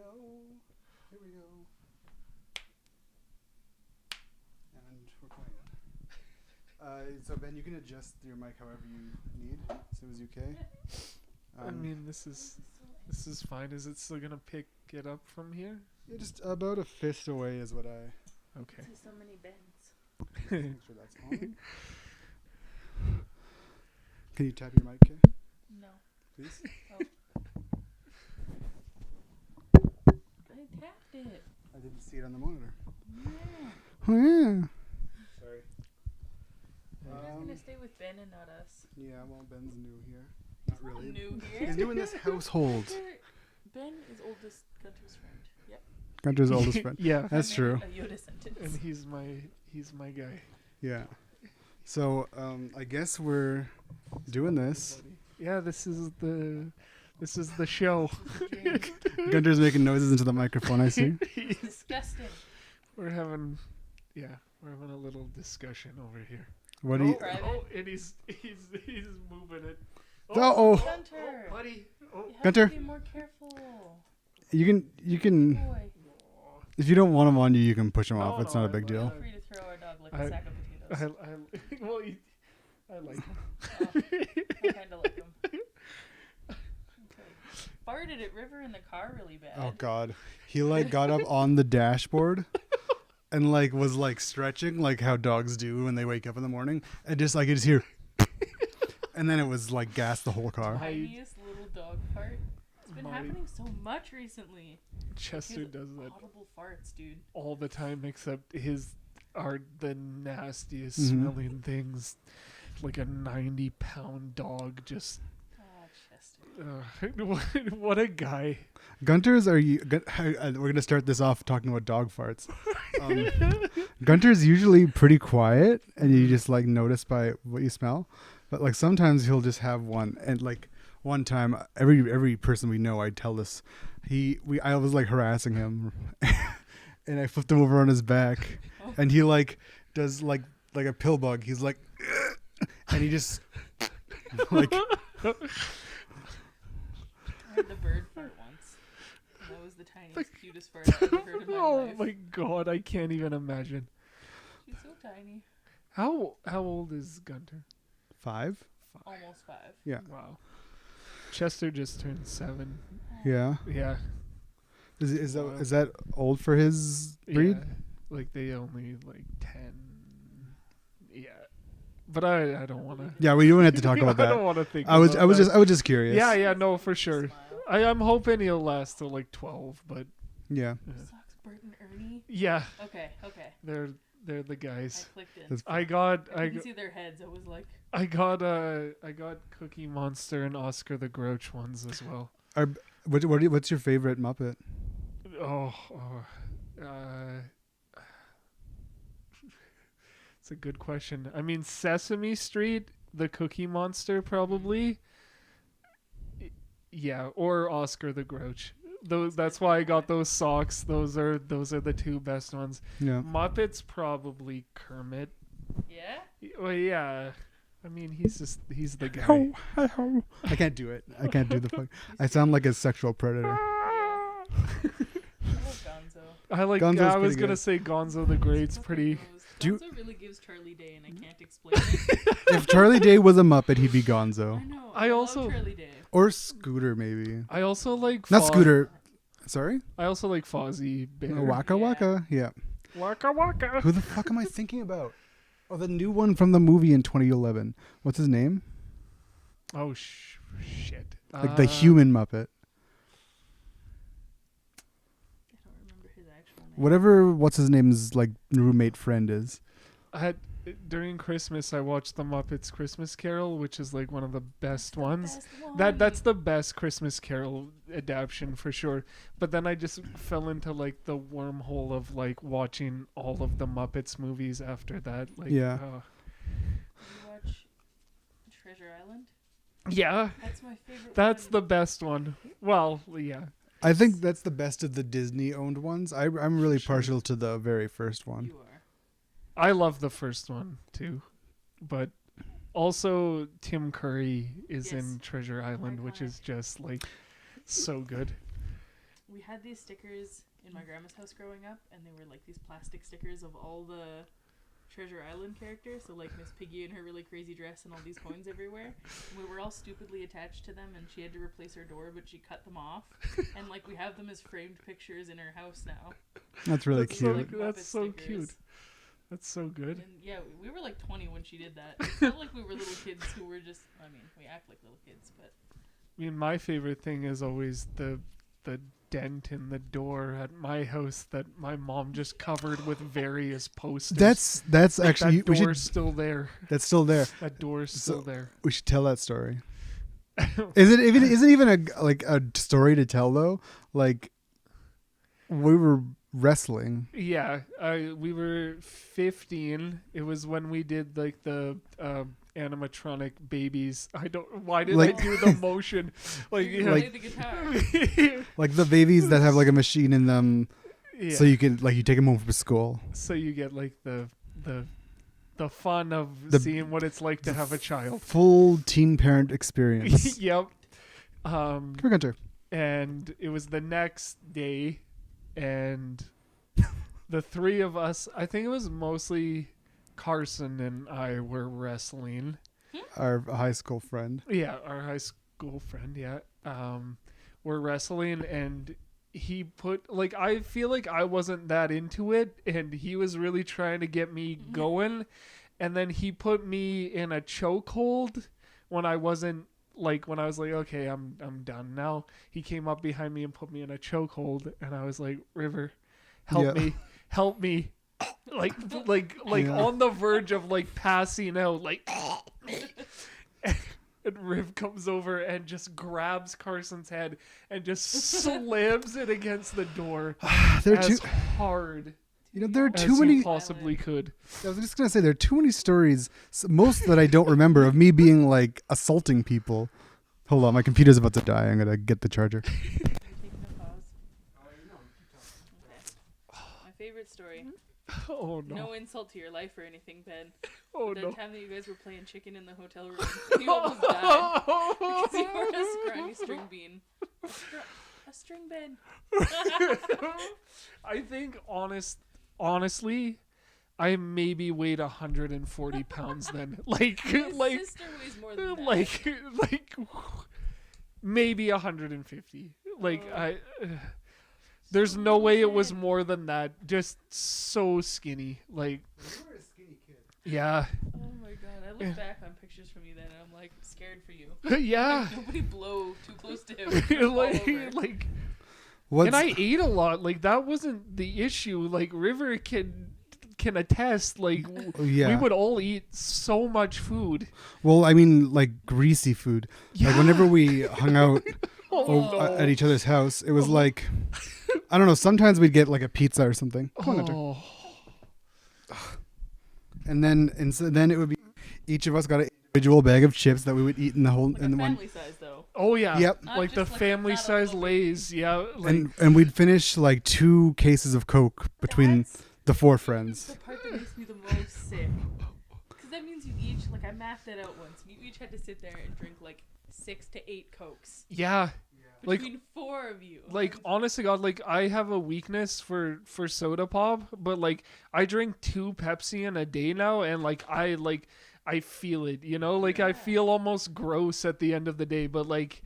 go. Here we go. And we're playing it. So Ben, you can adjust your mic however you need. So is okay? I mean, this is fine. Is it still gonna pick it up from here? Yeah, just about a fist away is what I. Okay. See so many bends. Make sure that's on. Can you tap your mic, Kay? No. Please. I tapped it. I didn't see it on the monitor. Yeah. Oh yeah. Sorry. We're just gonna stay with Ben and not us. Yeah, well, Ben's new here. Not really. New here. He's new in this household. Ben is oldest Gunter's friend. Yep. Gunter's oldest friend. Yeah, That's I made true. A Yoda sentence. and he's my guy. Yeah. So I guess we're doing this. Yeah, this is the show. Gunter's making noises into the microphone. I see. Disgusting. We're having a little discussion over here. What do you? Private? And he's moving it. Oh. Gunter. Buddy. Oh. You have Gunter. to be more careful. You can. Boy. If you don't want him on you, you can push him off. No, It's no, not a I big Feel deal. free to throw our dog like I- a sack of potatoes. I like him. I kind of like him. Okay. Farted at River in the car really bad. Oh God, he like got up on the dashboard, and like was like stretching like how dogs do when they wake up in the morning, and just like you just hear, and then it was like gas the whole car. Tiniest little dog fart. It's been My- happening so much recently. Chester He's does that audible farts, dude. all the time, except his are the nastiest Mhm. smelling things. Like a 90-pound dog, just Ah, Chester. what a guy. Gunter's we're gonna start this off talking about dog farts. Gunter's usually pretty quiet, and you just like notice by what you smell. But like sometimes he'll just have one, and like one time, every person we know, I tell this. I was like harassing him, and I flipped him over on his back, and he like does like a pill bug. He's like, and he just like. I heard the bird fart once. And that was the tiniest, cutest fart I've ever heard in my Oh life. my god, I can't even imagine. She's so tiny. How old is Gunter? 5? Almost 5. Yeah. Wow. Chester just turned 7. Yeah. Yeah. Is Wow. that old for his breed? Yeah. Like they only like 10. Yeah. But I don't want to. Yeah, we don't have to talk about I don't that. want to think. I was about that. just curious. Yeah, no, for sure. Smile. I'm hoping he'll last till like 12, but Yeah. Socks, Bert and Ernie. yeah, Okay. they're the I guys. clicked in. That's- I got I can see their heads. I was like, I got Cookie Monster and Oscar the Grouch ones as well. What's your favorite Muppet? It's a good question. I mean, Sesame Street, the Cookie Monster, probably. Yeah, or Oscar the Grouch. That's why I got those socks. Those are the two best ones. Yeah. Muppets probably Kermit. yeah. Well, yeah. I mean, he's the guy. I can't do it. I can't do the fuck. I sound like a sexual predator. I love Gonzo. I like. Gonzo's I was pretty gonna good. say Gonzo the Great's pretty. Do you- Gonzo really gives Charlie Day, and I can't explain it. If Charlie Day was a Muppet, he'd be Gonzo. I know. I love also- Charlie Day. Or Scooter, maybe. I also like. Not Scooter. Sorry? I also like Fozzie Bear. Waka Yeah. Waka. Yeah. Waka waka. Who the fuck am I thinking about? Oh, the new one from the movie in 2011. What's his name? Oh shit. Like the human Muppet. I don't remember his actual name. Whatever what's his name's like roommate friend is. I had during Christmas I watched the Muppets Christmas Carol, which is like one of the best ones. That's the best Christmas Carol adaptation for sure. But then I just fell into like the wormhole of like watching all of the Muppets movies after that. Like, Yeah. Did you watch Treasure Island? Yeah, That's my favorite. that's one. the best one. Well, yeah. I think that's the best of the Disney owned ones. I'm really Sure. partial to the very first one. You are. I love the first one too, but also Tim Curry is Yes. in Treasure Island, which Iconic. is just like so good. we had these stickers in my grandma's house growing up, and they were like these plastic stickers of all the Treasure Island characters. So like Miss Piggy in her really crazy dress and all these coins everywhere. And we were all stupidly attached to them, and she had to replace her door, but she cut them off. And like we have them as framed pictures in her house now. That's really That's cute. like- Muppet that's so stickers. cute. That's so good. And yeah, we were like 20 when she did that. It's not like we were little kids who were just. I mean, we act like little kids, but I mean, my favorite thing is always the dent in the door at my house that my mom just covered with various posters. That's actually that we door's should. still there. That's still there. That door's still there. We should tell that story. Is it even a story to tell though? Like we were wrestling. Yeah, we were 15. It was when we did like the animatronic babies. Why did Like- I do the motion? Like, you yeah. play the guitar. Like the babies that have like a machine in them, Yeah. so you take them home from school. So you get like the fun of The- seeing what it's like to have a child. Full teen parent experience. Yep. Come here, Gunter. And it was the next day, and the three of us, I think it was mostly Carson and I, were wrestling. Our high school friend. Yeah, our high school friend, yeah. We're wrestling, and he put, like, I feel like I wasn't that into it, and he was really trying to get me going, and then he put me in a chokehold when I wasn't, like, when I was like, okay, I'm done now. He came up behind me and put me in a chokehold, and I was like, River, help me. Like Yeah. on the verge of like passing out, like and Riv comes over and just grabs Carson's head and just slams it against the door There are as too, hard there are as too you many. possibly could. I was just gonna say there are too many stories. Most that I don't remember of me being like assaulting people. Hold on, my computer's about to die. I'm gonna get the charger. You're taking a pause. Okay. My favorite story. Oh no! No insult to your life or anything, Ben. Oh The no! time that you guys were playing chicken in the hotel room, and you almost died because you were a scrawny string bean. A string Ben. I think honestly, I maybe weighed 140 pounds then. Like My sister weighs more than that. like maybe 150. Like Oh. there's no way it was more than that. Just so skinny. Like yeah. Oh my god! I look back on pictures from you then, and I'm like scared for you. Yeah. Like, nobody blow too close to him. He'll fall over. like What's, and I ate a lot. Like that wasn't the issue. Like River can attest. Like yeah. we would all eat so much food. Well, I mean, like greasy food. Like whenever we hung out Oh, at each other's house, it was like, I don't know. Sometimes we'd get like a pizza or something. Come on, Hunter. Oh. And then it would be each of us got an individual bag of chips that we would eat in the whole Like a in the one. family size though. Oh yeah. Yep. Not Like the just like a family fat size little Lays. Yeah. Like And we'd finish like 2 cases of Coke between That's the 4 friends. the part that makes me the most sick. Because that means you each, like I mapped that out once. You each had to sit there and drink like 6 to 8 Cokes yeah. Like between 4 of you. like honest to God, like I have a weakness for soda pop, but like I drink 2 Pepsi in a day now, and like I feel it, you know, like I Yeah. feel almost gross at the end of the day, but like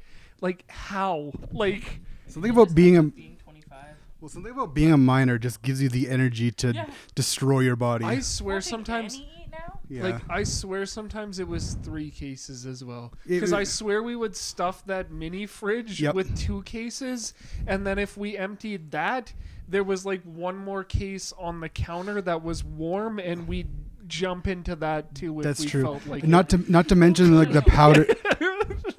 how, like Something about being a being 25. minor just gives you the energy to Yeah. destroy your body. I swear What did sometimes. Annie eat now? yeah. Like I swear sometimes it was 3 cases as well. It- Because I swear we would stuff that mini fridge Yep. with 2 cases, and then if we emptied that, there was like 1 more case on the counter that was warm, and we'd jump into that too if That's we true. felt like not to mention like the powder.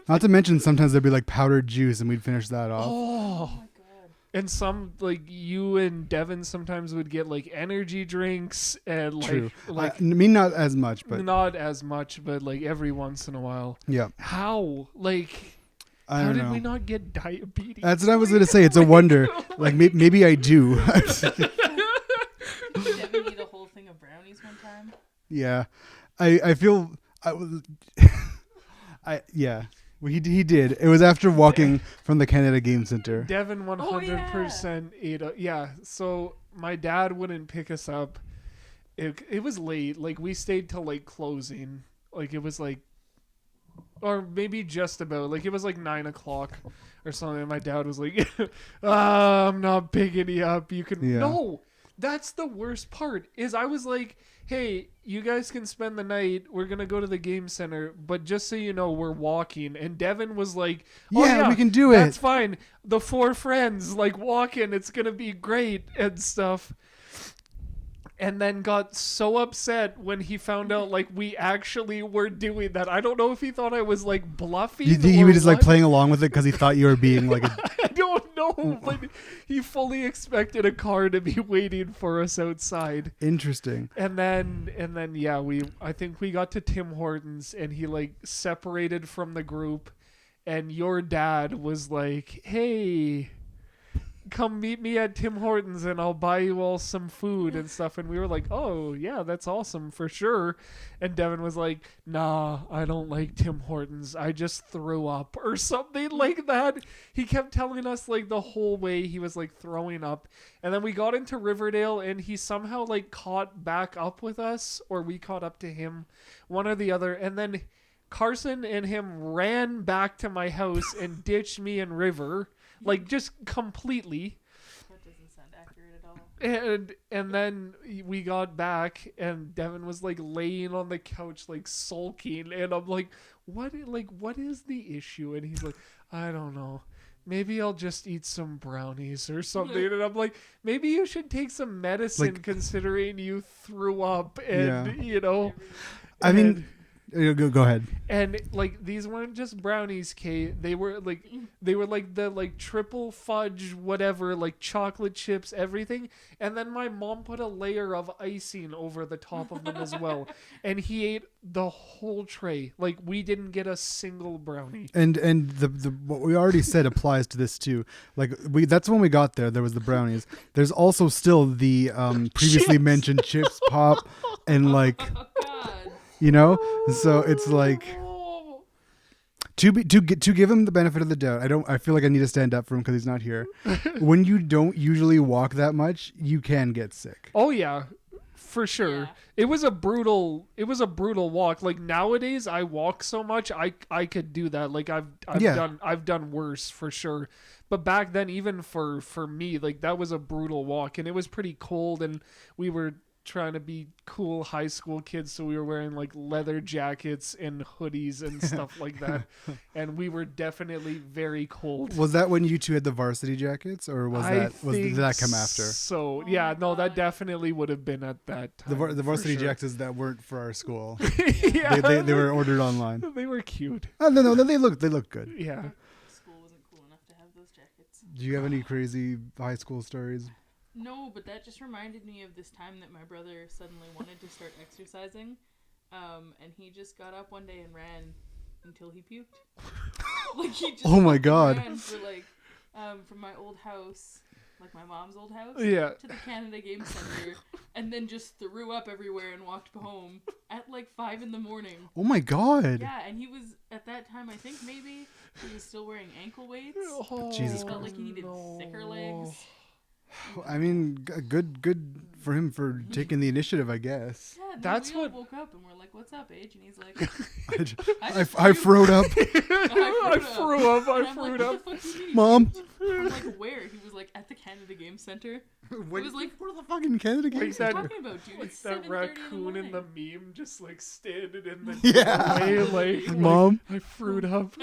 Not to mention sometimes there'd be like powdered juice and we'd finish that off. Oh Oh. my god. And some like you and Devin sometimes would get like energy drinks and like True. like I mean, not as much, but not as much, but like every once in a while. yeah. How? Like I how don't did know. we not get diabetes? That's what I was gonna say. It's a wonder. Like maybe I do. Did Devin eat a whole thing of brownies one time? Yeah, I feel I was. Yeah. He did. It was after walking from the Canada Game Center. Devin 100% ate up. Yeah, so my dad wouldn't pick us up. It was late. Like, we stayed till, like, closing. Like, it was, like, or maybe just about. Like, it was, like, 9 o'clock or something. And my dad was like, I'm not picking you up. You can... Yeah. No, that's the worst part, is I was like, hey, you guys can spend the night. We're going to go to the game center. But just so you know, we're walking. And Devin was like, oh, Yeah, we can do it. That's fine. The 4 friends, like, walking. It's going to be great and stuff. And then got so upset when he found out, like, we actually were doing that. I don't know if he thought I was, like, bluffing. He or was just like what. playing along with it because he thought you were being like a... I don't know, but he fully expected a car to be waiting for us outside. Interesting. And then yeah, I think we got to Tim Hortons and he like separated from the group, and your dad was like, "Hey, come meet me at Tim Hortons and I'll buy you all some food and stuff." And we were like, "Oh yeah, that's awesome for sure." And Devin was like, "Nah, I don't like Tim Hortons. I just threw up," or something like that. He kept telling us like the whole way he was like throwing up. And then we got into Riverdale and he somehow like caught back up with us, or we caught up to him, one or the other. And then Carson and him ran back to my house and ditched me and River. Like, just completely. That doesn't sound accurate at all. And then we got back, and Devin was, like, laying on the couch, like, sulking. And I'm like, what is the issue? And he's like, I don't know. Maybe I'll just eat some brownies or something. And I'm like, maybe you should take some medicine, Like, considering you threw up. And, Yeah. you know. I mean... Go ahead. And like, these weren't just brownies, Kate. They were like the like triple fudge whatever, like chocolate chips, everything. And then my mom put a layer of icing over the top of them as well. And he ate the whole tray. Like, we didn't get a single brownie. And the what we already said applies to this too. Like, that's when we got there was the brownies. There's also still the previously Chips. mentioned chips, pop, and like, Oh God. you know, so it's like to give him the benefit of the doubt. I feel like I need to stand up for him because he's not here. When you don't usually walk that much, you can get sick. Oh yeah, for sure. Yeah. It was a brutal walk. Like, nowadays I walk so much I could do that. Like, I've done worse for sure. But back then, even for me, like, that was a brutal walk, and it was pretty cold, and we were trying to be cool high school kids, so we were wearing like leather jackets and hoodies and stuff like that. And we were definitely very cold. Was that when you two had the varsity jackets, or did that come after? So Oh yeah, my no, that God. definitely would have been at that time. The varsity for sure. jackets that weren't for our school. Yeah, they were ordered online. They were cute. Oh, no, they look good. Yeah. School wasn't cool enough to have those jackets. Do you have any crazy high school stories? No, but that just reminded me of this time that my brother suddenly wanted to start exercising. And he just got up one day and ran until he puked. Like, he just Oh my fucking God. ran for like, from my old house, like my mom's old house, Yeah. to the Canada Game Center, and then just threw up everywhere and walked home at like 5 a.m. Oh my God. Yeah, and he was, at that time, I think maybe he was still wearing ankle weights. Jesus Felt like he needed thicker legs. I mean, good for him for taking the initiative, I guess. Yeah, and That's then we all what- woke up and we're like, "What's up, Age?" And he's like, I froed up. I threw up. And I I'm threw like, up. "What the fuck do you mean?" Mom. I'm like, "Where?" He was like, "At the Canada Game Center." Wait, was like- what the fucking Canada Game Like What are you that- talking about, dude? Like It's that 7:30 raccoon in the morning. meme, just like standing in the Yeah. doorway, like, Mom. I fruit up.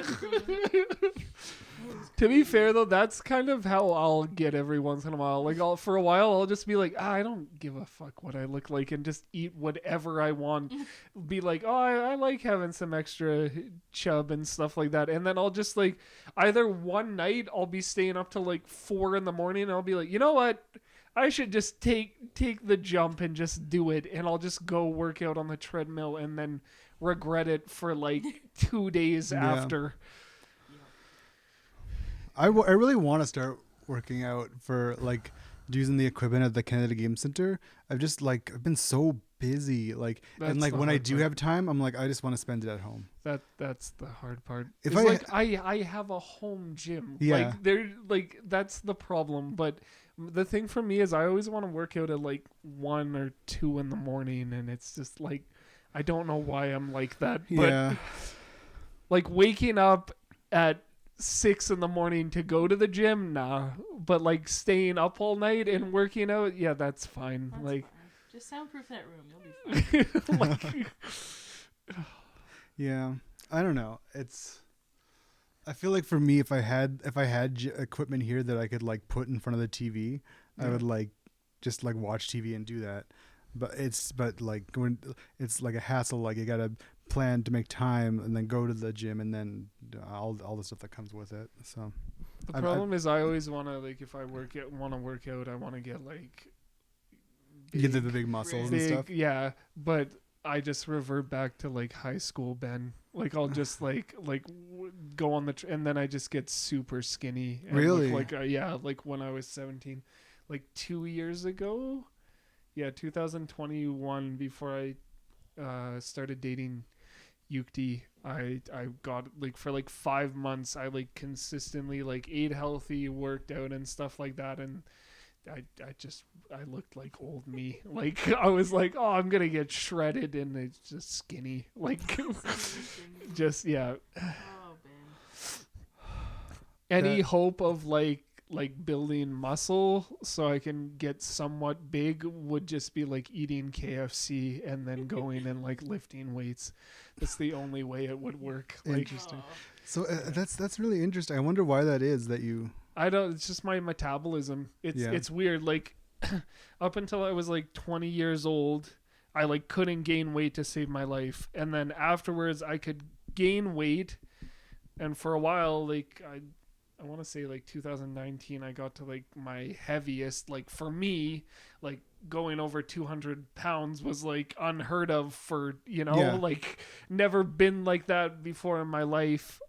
To be fair though, that's kind of how I'll get every once in a while. Like, for a while, I'll just be like, I don't give a fuck what I look like, and just eat whatever I want. Be like, oh, I like having some extra chub and stuff like that. And then I'll just like, either one night I'll be staying up till like 4 a.m. and I'll be like, you know what? I should just take the jump and just do it, and I'll just go work out on the treadmill and then regret it for like 2 days Yeah. after. I really want to start working out for like using the equipment at the Canada Game Center. I've been so busy. Like, That's and like the when I hard do part. have time, I'm like, I just want to spend it at home. That's the hard part. If It's I- like I have a home gym. Yeah. Like that's the problem. But the thing for me is I always want to work out at like 1 or 2 in the morning, and it's just like I don't know why I'm like that. But Yeah. like waking up at 6 in the morning to go to the gym, nah. But like staying up all night and working out, yeah, that's fine. That's like fine. Just soundproof that room. You'll be fine. like Yeah, I don't know. I feel like for me, if I had equipment here that I could like put in front of the TV, I Yeah. would like just like watch TV and do that. But like when it's like a hassle. Like you gotta plan to make time and then go to the gym and then all the stuff that comes with it. So the I- problem is I always want to like if I want to work out, I want to get like you get the big muscles and big, stuff. yeah, but I just revert back to like high school Ben. Like I'll just go on the and then I just get super skinny. And Really? look like yeah, like when I was 17, like 2 years ago, yeah, 2021 before I started dating Yukti. I got like for like 5 months I like consistently like ate healthy, worked out and stuff like that, and I looked like old me. Like I was like, oh, I'm gonna get shredded, and it's just skinny. Like just yeah. Oh, Ben. Any That- hope of like building muscle so I can get somewhat big would just be like eating KFC and then going and like lifting weights. That's the only way it would work. Like Interesting. Aw. So that's really interesting. I wonder why that is that you. I don't. It's just my metabolism. Yeah. It's weird. Like up until I was like 20 years old, I like couldn't gain weight to save my life, and then afterwards I could gain weight, and for a while, like I want to say like 2019, I got to like my heaviest. Like for me, like going over 200 pounds was like unheard of for Yeah. like never been like that before in my life.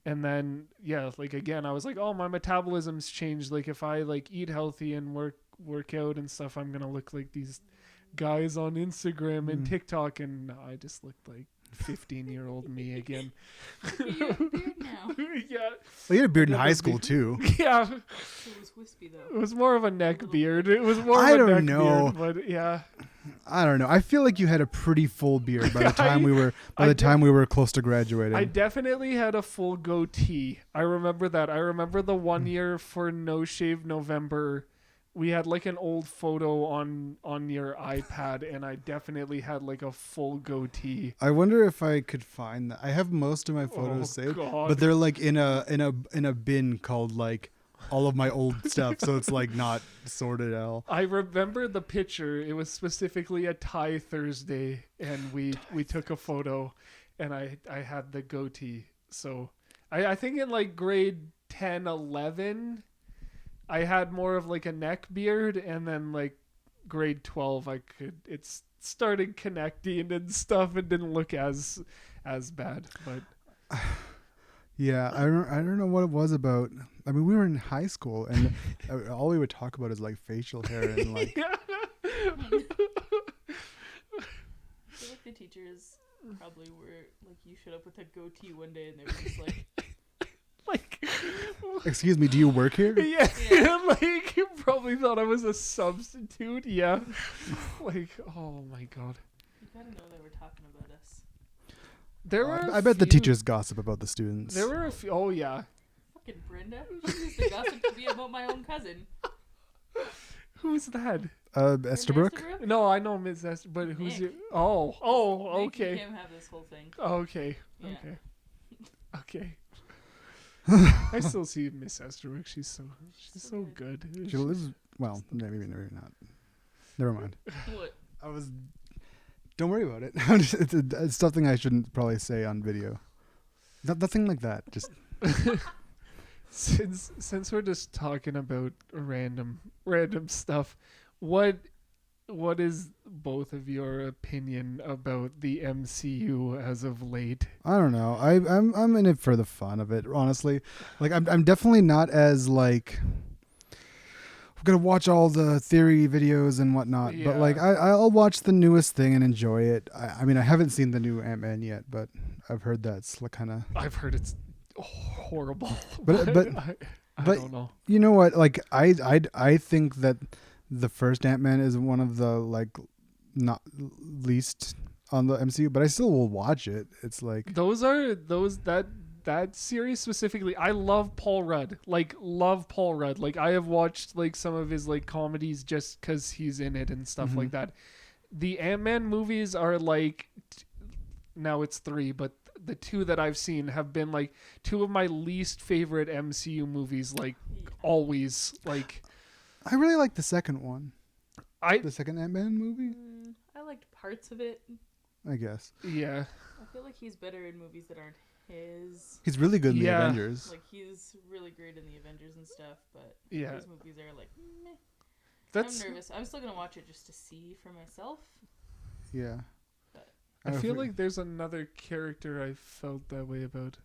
And then yeah, like again I was like, oh, my metabolism's changed. Like if I like eat healthy and work out and stuff, I'm gonna look like these guys on Instagram and Mm. TikTok, and no, I just looked like 15-year-old me again. You have a beard now. Yeah. Well, you had a beard in Never high be- school too. Yeah, It was wispy it though. was more of a neck beard. It was more I of a don't neck know. beard, but yeah. I don't know. I feel like you had a pretty full beard by the time we were close to graduating. I definitely had a full goatee. I remember that. I remember the one year for No Shave November, we had like an old photo on your iPad, and I definitely had like a full goatee. I wonder if I could find that. I have most of my photos Oh, saved, God. but they're like in a bin called like all of my old stuff, so it's like not sorted out. I remember the picture. It was specifically a Thai Thursday, and we took a photo, and I had the goatee. So I think in like grade 10, 11, I had more of like a neck beard, and then like grade 12, it started connecting and stuff. It didn't look as bad, but Yeah, I don't know what it was about. I mean, we were in high school, and all we would talk about is like facial hair and like. I feel like the teachers probably were like, you showed up with a goatee one day and they were just like, like Excuse me, do you work here? yeah, Yeah. like you probably thought I was a substitute. Yeah, like oh my god. you gotta know they were talking about us. There were. I bet the few- teachers gossip about the students. There were a few. Oh yeah. Fucking Brenda. She used to gossip to me about my own cousin. Who's that? Brenda Estabrook? Estabrook? No, I know Ms. Esther, but who's your? Nick. Oh, Nick and okay, Kim have this whole thing. okay, Yeah. okay. I still see Miss Esterick. She's so good. She lives. Well, maybe not. Never mind. What? I was. Don't worry about it. It's something I shouldn't probably say on video. Nothing like that. Just Since we're just talking about random stuff, what is both of your opinion about the MCU as of late? I don't know. I'm in it for the fun of it. Honestly, like I'm definitely not as like. gonna watch all the theory videos and whatnot. But Yeah. like, I'll watch the newest thing and enjoy it. I mean, I haven't seen the new Ant-Man yet, but I've heard that's kind of. I've heard it's horrible. But- I but- don't know. You know what? Like, I think that the first Ant-Man is one of the like not least on the MCU, but I still will watch it. It's like That series specifically, I love Paul Rudd. Like, love Paul Rudd. Like, I have watched like some of his like comedies just because he's in it and stuff like that. The Ant-Man movies are like, now it's 3, but the 2 that I've seen have been like 2 of my least favorite MCU movies. Like, always. Like, I really like the second one, I the second Ant-Man movie. I liked parts of it. I guess yeah. I feel like he's better in movies that aren't his. he's really good in Yeah. the Avengers. Like he's really great in the Avengers and stuff, but Yeah. his movies are like, meh. That's. I'm nervous. I'm still gonna watch it just to see for myself. Yeah. I feel like there's another character I felt that way about.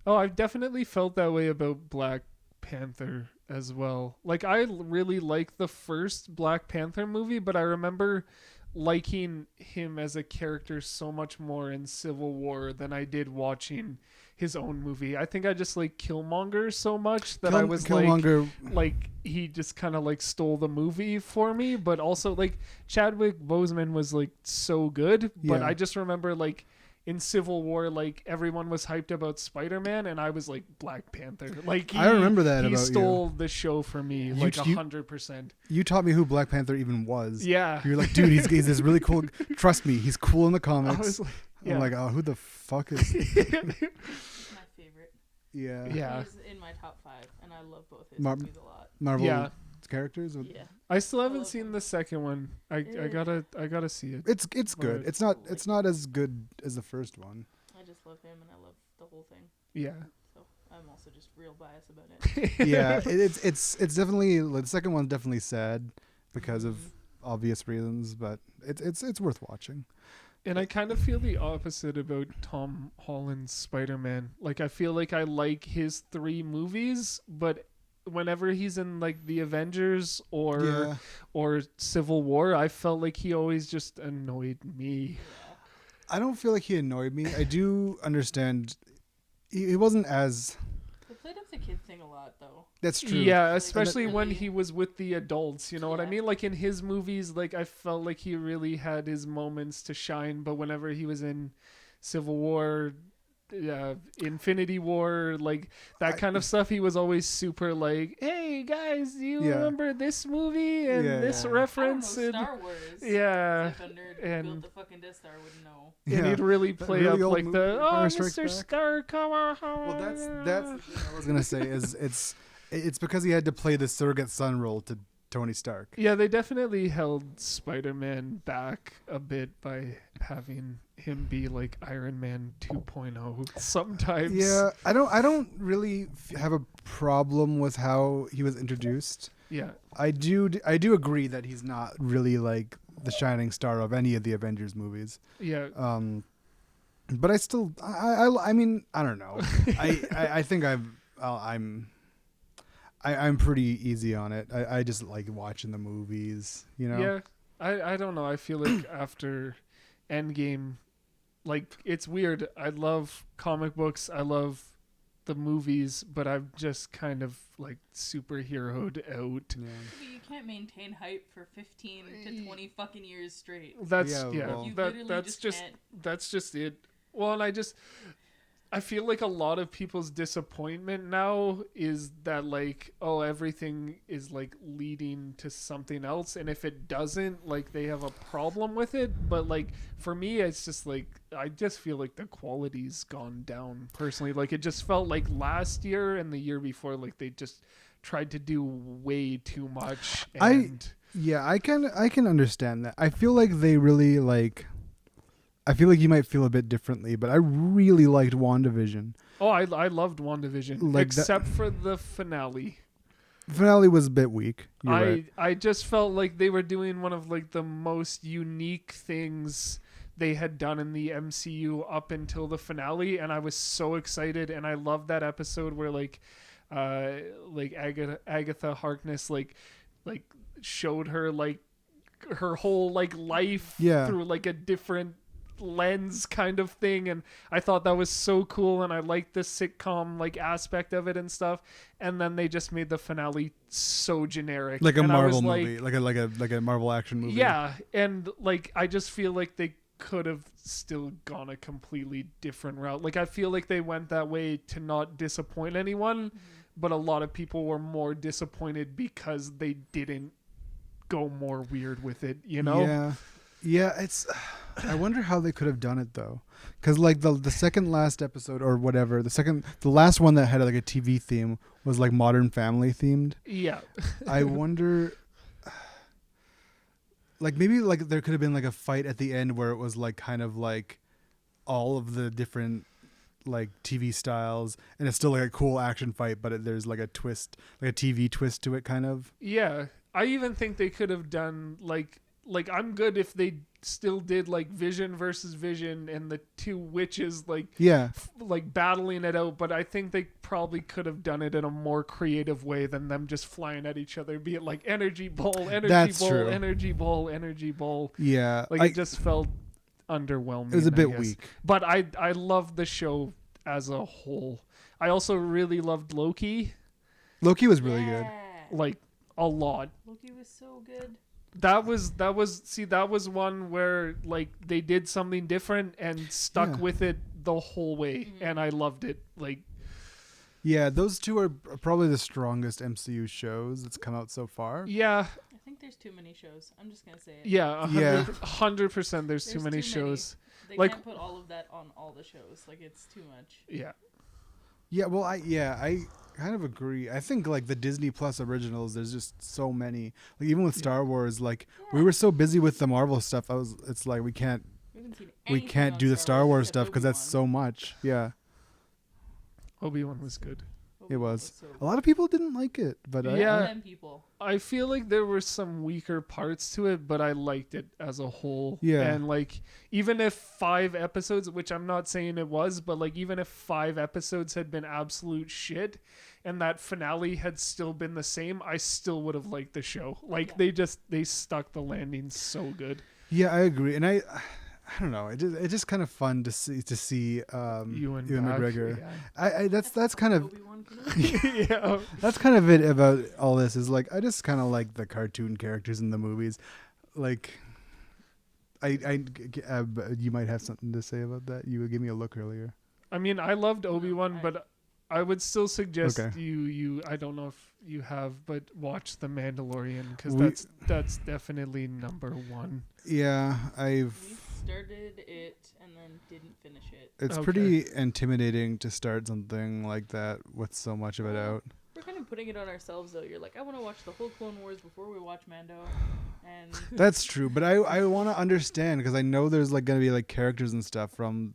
Oh, I've definitely felt that way about Black Panther as well. Like, I really like the first Black Panther movie, but I remember liking him as a character so much more in Civil War than I did watching his own movie. I think I just like Killmonger so much that I was Killmonger. like he just kind of like stole the movie for me, but also like Chadwick Boseman was like so good, but Yeah. I just remember like in Civil War, like everyone was hyped about Spider-Man, and I was like Black Panther. Like I remember that he about stole the show for me, You- like you- you. 100%. You taught me who Black Panther even was. Yeah, You're like, dude, he's this really cool. Trust me, he's cool in the I comics. was like, yeah, I'm like, oh, who the fuck is? My favorite. Yeah. yeah. He's in my top 5, and I love both his Mar- movies a lot. Marvel Yeah. characters. Yeah. I still I haven't love seen him. the second one. I gotta see it. It's good. But- It's not as good as the first one. I just love him, and I love the whole thing. Yeah. So I'm also just real biased about it. Yeah, it's definitely the second one's definitely sad because of obvious reasons, but it's worth watching. And I kind of feel the opposite about Tom Holland's Spider-Man. Like, I feel like I like his 3 movies, but whenever he's in like the Avengers Yeah. or Civil War, I felt like he always just annoyed me. I don't feel like he annoyed me. I do understand. He wasn't as. They played up the kid thing a lot, though. That's true. Yeah, Like, especially when really- he was with the adults, you know what I Yeah. mean? Like in his movies, like I felt like he really had his moments to shine, but whenever he was in Civil War, Infinity War, like that kind of stuff, he was always super like, "Hey guys, do you Yeah. remember this movie and Yeah, this yeah. reference?" I don't know, And, Star Wars. yeah, If a nerd who and- built the fucking Death Star would know. and he'd really play really up old like movie, the Empire Strikes Mr. Back." Scar, come on. Well, that's the thing I was gonna say is it's because he had to play the surrogate son role to Tony Stark. Yeah, they definitely held Spider-Man back a bit by having him be like Iron Man 2.0 sometimes. Yeah, I don't really have a problem with how he was introduced. Yeah. I do agree that he's not really like the shining star of any of the Avengers movies. Yeah. But I still I mean I don't know. I think I'm pretty easy on it. I just like watching the movies, you know. Yeah. I don't know. I feel like after Endgame, like it's weird. I love comic books. I love the movies, but I've just kind of like superheroed out. Yeah. You can't maintain hype for 15 to 20 fucking years straight. That's Yeah, well- You literally that's just can't. that's just it. Well, and I feel like a lot of people's disappointment now is that like, oh, everything is like leading to something else, and if it doesn't, like they have a problem with it. But like for me, it's just like I just feel like the quality's gone down personally. Like it just felt like last year and the year before, like they just tried to do way too much. And Yeah, I can understand that. I feel like they really like. I feel like you might feel a bit differently, but I really liked WandaVision. oh, I loved WandaVision, Like that- except for the finale. The finale was a bit weak. You're right. I just felt like they were doing one of like the most unique things they had done in the MCU up until the finale, and I was so excited, and I loved that episode where like like Agatha Harkness like showed her like her whole like life Yeah. through like a different lens kind of thing, and I thought that was so cool, and I liked the sitcom like aspect of it and stuff. And then they just made the finale so generic, Like a and I was Marvel like, movie, like a Marvel action movie. yeah, and like I just feel like they could have still gone a completely different route. Like I feel like they went that way to not disappoint anyone, but a lot of people were more disappointed because they didn't go more weird with it, you know? Yeah, it's I wonder how they could have done it though, because like the second last episode or whatever, the last one that had like a TV theme was like Modern Family themed. Yeah. I wonder, like maybe like there could have been like a fight at the end where it was like kind of like all of the different like TV styles, and it's still like a cool action fight, but there's like a twist, like a TV twist to it, kind of. Yeah. I even think they could have done like I'm good if they still did like Vision versus Vision and the two witches like like battling it out, but I think they probably could have done it in a more creative way than them just flying at each other, be it like energy ball, That's true. energy ball. Yeah, Like it just felt underwhelming. It was a I bit guess. weak. But I loved the show as a whole. I also really loved Loki, Loki was really good. like a lot. Loki was so good. That was one where like they did something different and stuck Yeah. with it the whole way, and I loved it. Like, Yeah, those two are probably the strongest MCU shows that's come out so far. yeah, I think there's too many shows. I'm just gonna say it. yeah, Yeah. 100%. There's too There's many too many. shows. They Like- can't put all of that on all the shows. Like it's too much. Yeah, Yeah, well, I kind of agree. I think like the Disney Plus originals, there's just so many. Like even with Star Wars, like we were so busy with the Marvel stuff. It's like we can't haven't seen we anything can't on do the Star Wars except stuff because that's Obi-Wan. so much. Yeah, Obi-Wan was good. it Obi-Wan was. so A lot of people didn't like it, but Yeah. Them people. I feel like there were some weaker parts to it, but I liked it as a whole. Yeah. And like, even if 5 episodes, which I'm not saying it was, but like, even if 5 episodes had been absolute shit and that finale had still been the same, I still would have liked the show. Like, Yeah. they stuck the landing so good. yeah, I agree. And I don't know. It's just kind of fun to see Ewan Ewan back, McGregor. yeah. That's kind of Obi-Wan Kenobi. Yeah. that's kind of it about all this. Is like I just kind of like the cartoon characters in the movies. Like you might have something to say about that. You would give me a look earlier. I mean, I loved Obi-Wan, I- but I would still suggest Okay. you I don't know if you have, but watch The Mandalorian, because We- that's definitely number 1. Yeah, We started it and then didn't finish it. It's Okay. pretty intimidating to start something like that with so much of it out. We're kind of putting it on ourselves though. You're like, I want to watch the whole Clone Wars before we watch Mando, and That's true, but I want to understand because I know there's like gonna be like characters and stuff from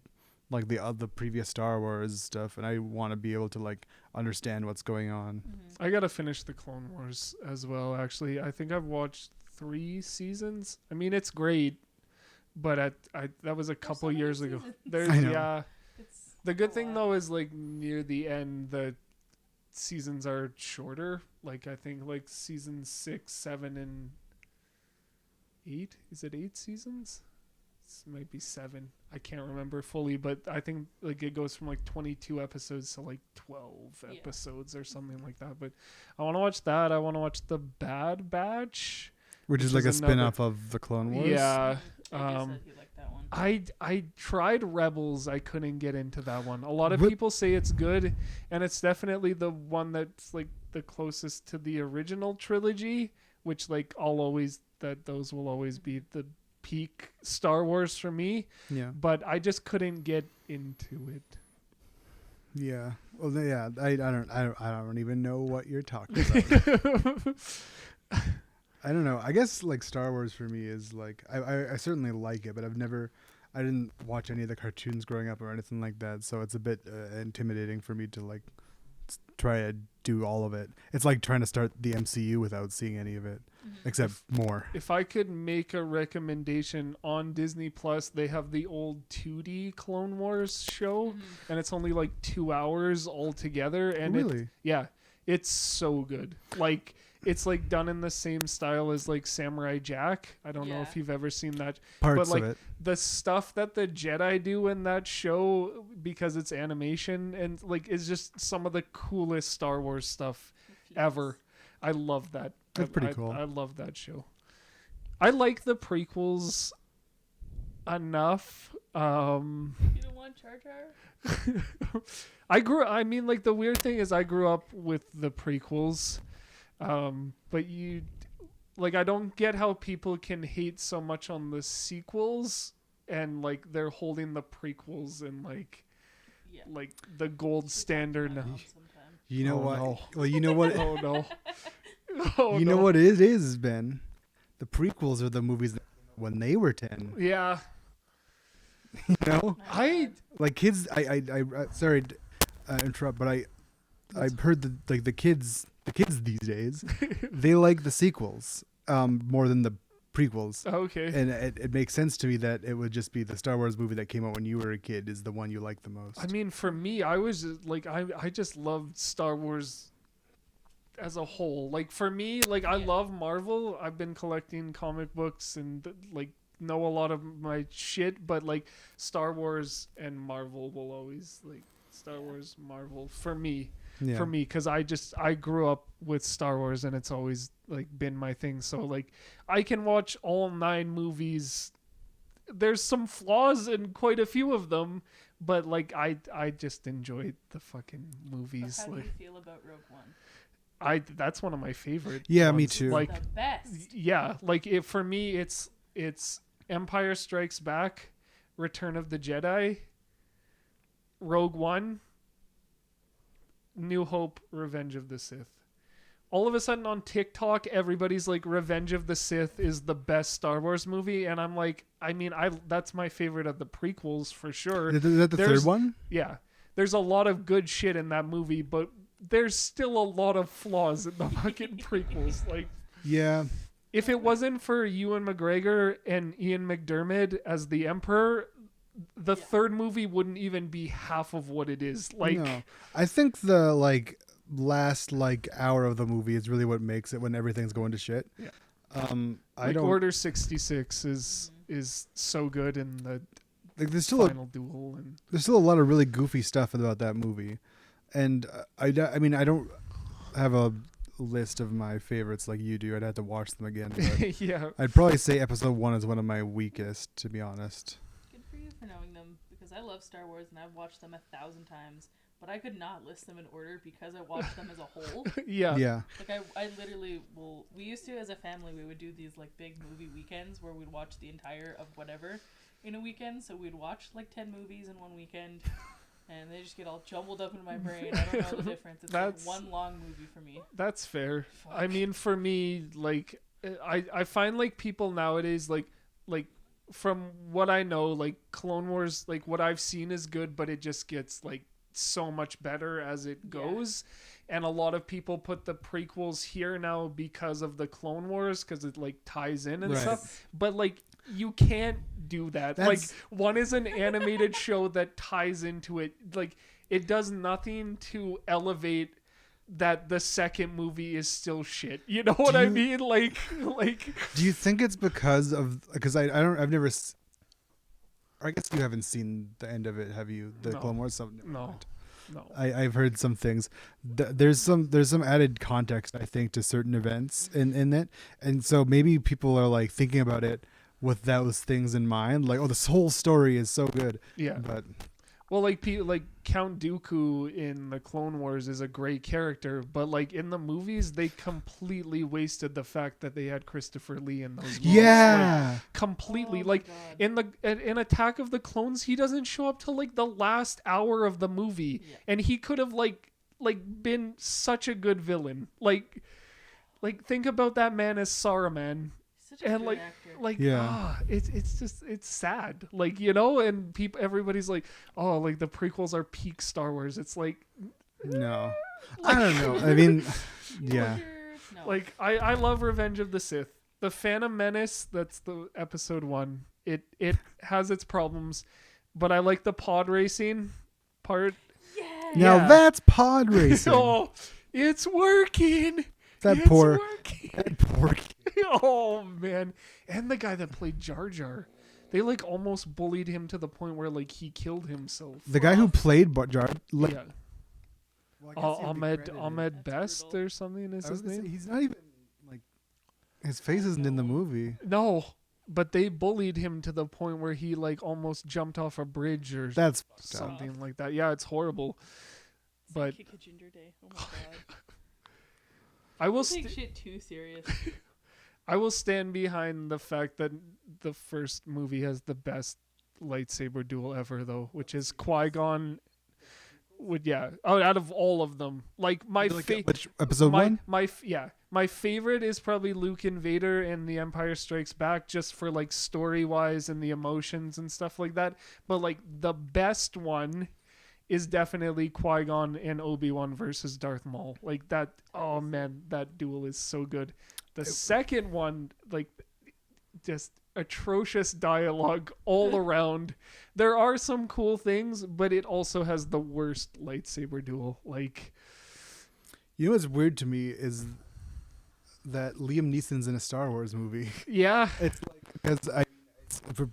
like the previous Star Wars stuff, and I want to be able to like understand what's going on. I gotta finish the Clone Wars as well. Actually, I think I've watched 3 seasons. I mean, it's great, but that was a couple so many years ago. seasons. There's I know. yeah. it's The good a thing lot. though is like near the end, the seasons are shorter. Like I think like season 6, 7, and 8. Is it 8 seasons? This might be 7. I can't remember fully, but I think like it goes from like 22 episodes to like 12 Yeah. episodes or something like that. But I want to watch that. I want to watch The Bad Batch. Which is Which like is a another- spin-off of the Clone Wars. Yeah. I just um, said you liked that one. I tried Rebels. I couldn't get into that one. A lot of What- people say it's good, and it's definitely the one that's like the closest to the original trilogy, which like those will always be the peak Star Wars for me. Yeah. But I just couldn't get into it. Yeah. Well, yeah. I don't even know what you're talking about. I don't know. I guess like Star Wars for me is like I certainly like it, but I didn't watch any of the cartoons growing up or anything like that, so it's a bit intimidating for me to like try to do all of it. It's like trying to start the MCU without seeing any of it, except more. If I could make a recommendation on Disney Plus, they have the old 2D Clone Wars show, and it's only like 2 hours altogether. And Really? yeah, It's so good. Like it's like done in the same style as like Samurai Jack. I don't know if you've ever seen that. Parts like of it. the stuff that the Jedi do in that show, because it's animation and like is just some of the coolest Star Wars stuff ever. I love that. That's pretty cool. I love that show. I like the prequels enough. You don't want Jar Jar? I mean, like the weird thing is I grew up with the prequels. But you like I don't get how people can hate so much on the sequels and like they're holding the prequels and like the gold standard now. You know what? No. Well, you know what? Oh no. Oh, you know what it is, Ben? The prequels are the movies that when they were 10. Yeah. You know? I Like kids I sorry to interrupt, but I've heard the kids these days they like the sequels more than the prequels. okay. And it makes sense to me that it would just be the Star Wars movie that came out when you were a kid is the one you like the most. I mean, for me, I was like, I just loved Star Wars as a whole. Like for me, like I love Marvel. I've been collecting comic books and like know a lot of my shit, but like Star Wars and Marvel will always like Star Wars, Marvel for me. Yeah. For me, because I grew up with Star Wars and it's always like been my thing. So like I can watch all 9 movies. There's some flaws in quite a few of them, but like I just enjoyed the fucking movies. But how like do you feel about Rogue One? that's one of my favorite. Yeah, ones. me too. Like The best. yeah, like it for me it's Empire Strikes Back, Return of the Jedi, Rogue One, New Hope, Revenge of the Sith. All of a sudden on TikTok, everybody's like, Revenge of the Sith is the best Star Wars movie. And I'm like, I mean, that's my favorite of the prequels for sure. Is that the third one? Yeah. There's a lot of good shit in that movie, but there's still a lot of flaws in the fucking prequels. Like, Yeah. if it wasn't for Ewan McGregor and Ian McDermott as the Emperor, the third movie wouldn't even be half of what it is. Like, No. I think the last hour of the movie is really what makes it when everything's going to shit. Yeah. I like don't Order 66 is so good in the like there's still final duel and there's still a lot of really goofy stuff about that movie. And I mean I don't have a list of my favorites like you do. I'd have to watch them again. But yeah. I'd probably say episode 1 is one of my weakest, to be honest. Good for you for knowing them, because I love Star Wars and I've watched them 1,000 times, but I could not list them in order because I watched them as a whole. Yeah. Yeah. Like I literally will. We used to, as a family, we would do these like big movie weekends where we'd watch the entire of whatever in a weekend. So we'd watch like 10 movies in one weekend, and they just get all jumbled up into my brain. I don't know the difference. It's like one long movie for me. That's fair. Fuck. I mean, for me, like, I find like people nowadays, like from what I know, like Clone Wars, like what I've seen is good, but it just gets like so much better as it goes. And a lot of people put the prequels here now because of the Clone Wars, because it like ties in and Right. stuff. But like you can't do that. Like That's- one is an animated show that ties into it. Like it does nothing to elevate that the second movie is still shit. You know what I mean? Like Do you think it's because I've never I guess you haven't seen the end of it, have you? The No. Clone Wars? Never No. mind. no. I've heard some things. There's some added context, I think, to certain events in it, and so maybe people are like thinking about it with those things in mind, like, oh, this whole story is so good. Yeah. But Well, like Count Dooku in the Clone Wars is a great character, but like in the movies, they completely wasted the fact that they had Christopher Lee in those movies. yeah, Like, completely. Oh my Like God. in Attack of the Clones, he doesn't show up till like the last hour of the movie, Yeah. and he could have like been such a good villain. Like think about that man as Saruman. Such a And good like actor. Yeah. it's just it's sad, like, you know, and everybody's like, oh, like the prequels are peak Star Wars. It's like no, I don't know. I mean, yeah, No. like I love Revenge of the Sith. The Phantom Menace, that's the episode 1. It has its problems, but I like the pod racing part. Yeah. now Yeah. that's pod racing. Oh, It's working. That It's poor, working. that poor kid. Oh man, and the guy that played Jar Jar, they like almost bullied him to the point where like he killed himself. The guy who played Jar, like, Yeah, well, I guess he'd be Ahmed credited. That's Best brutal. or something is I was his gonna say, name. he's not even like his face isn't in the movie. No, but they bullied him to the point where he like almost jumped off a bridge or That's fucked up. something like that. Yeah, it's horrible. It's But- like Kick a Ginger Day. Oh my god. I will Don't take shit too serious. I will stand behind the fact that the first movie has the best lightsaber duel ever, though, which is Qui-Gon. Out of all of them, like my Like, favorite. which episode one? My favorite is probably Luke and Vader in The Empire Strikes Back, just for like story wise and the emotions and stuff like that. But like the best one is definitely Qui-Gon and Obi-Wan versus Darth Maul. Like that. Oh man, that duel is so good. The second one, like, just atrocious dialogue all around. There are some cool things, but it also has the worst lightsaber duel. Like, You know what's weird to me is that Liam Neeson's in a Star Wars movie. yeah, It's like because for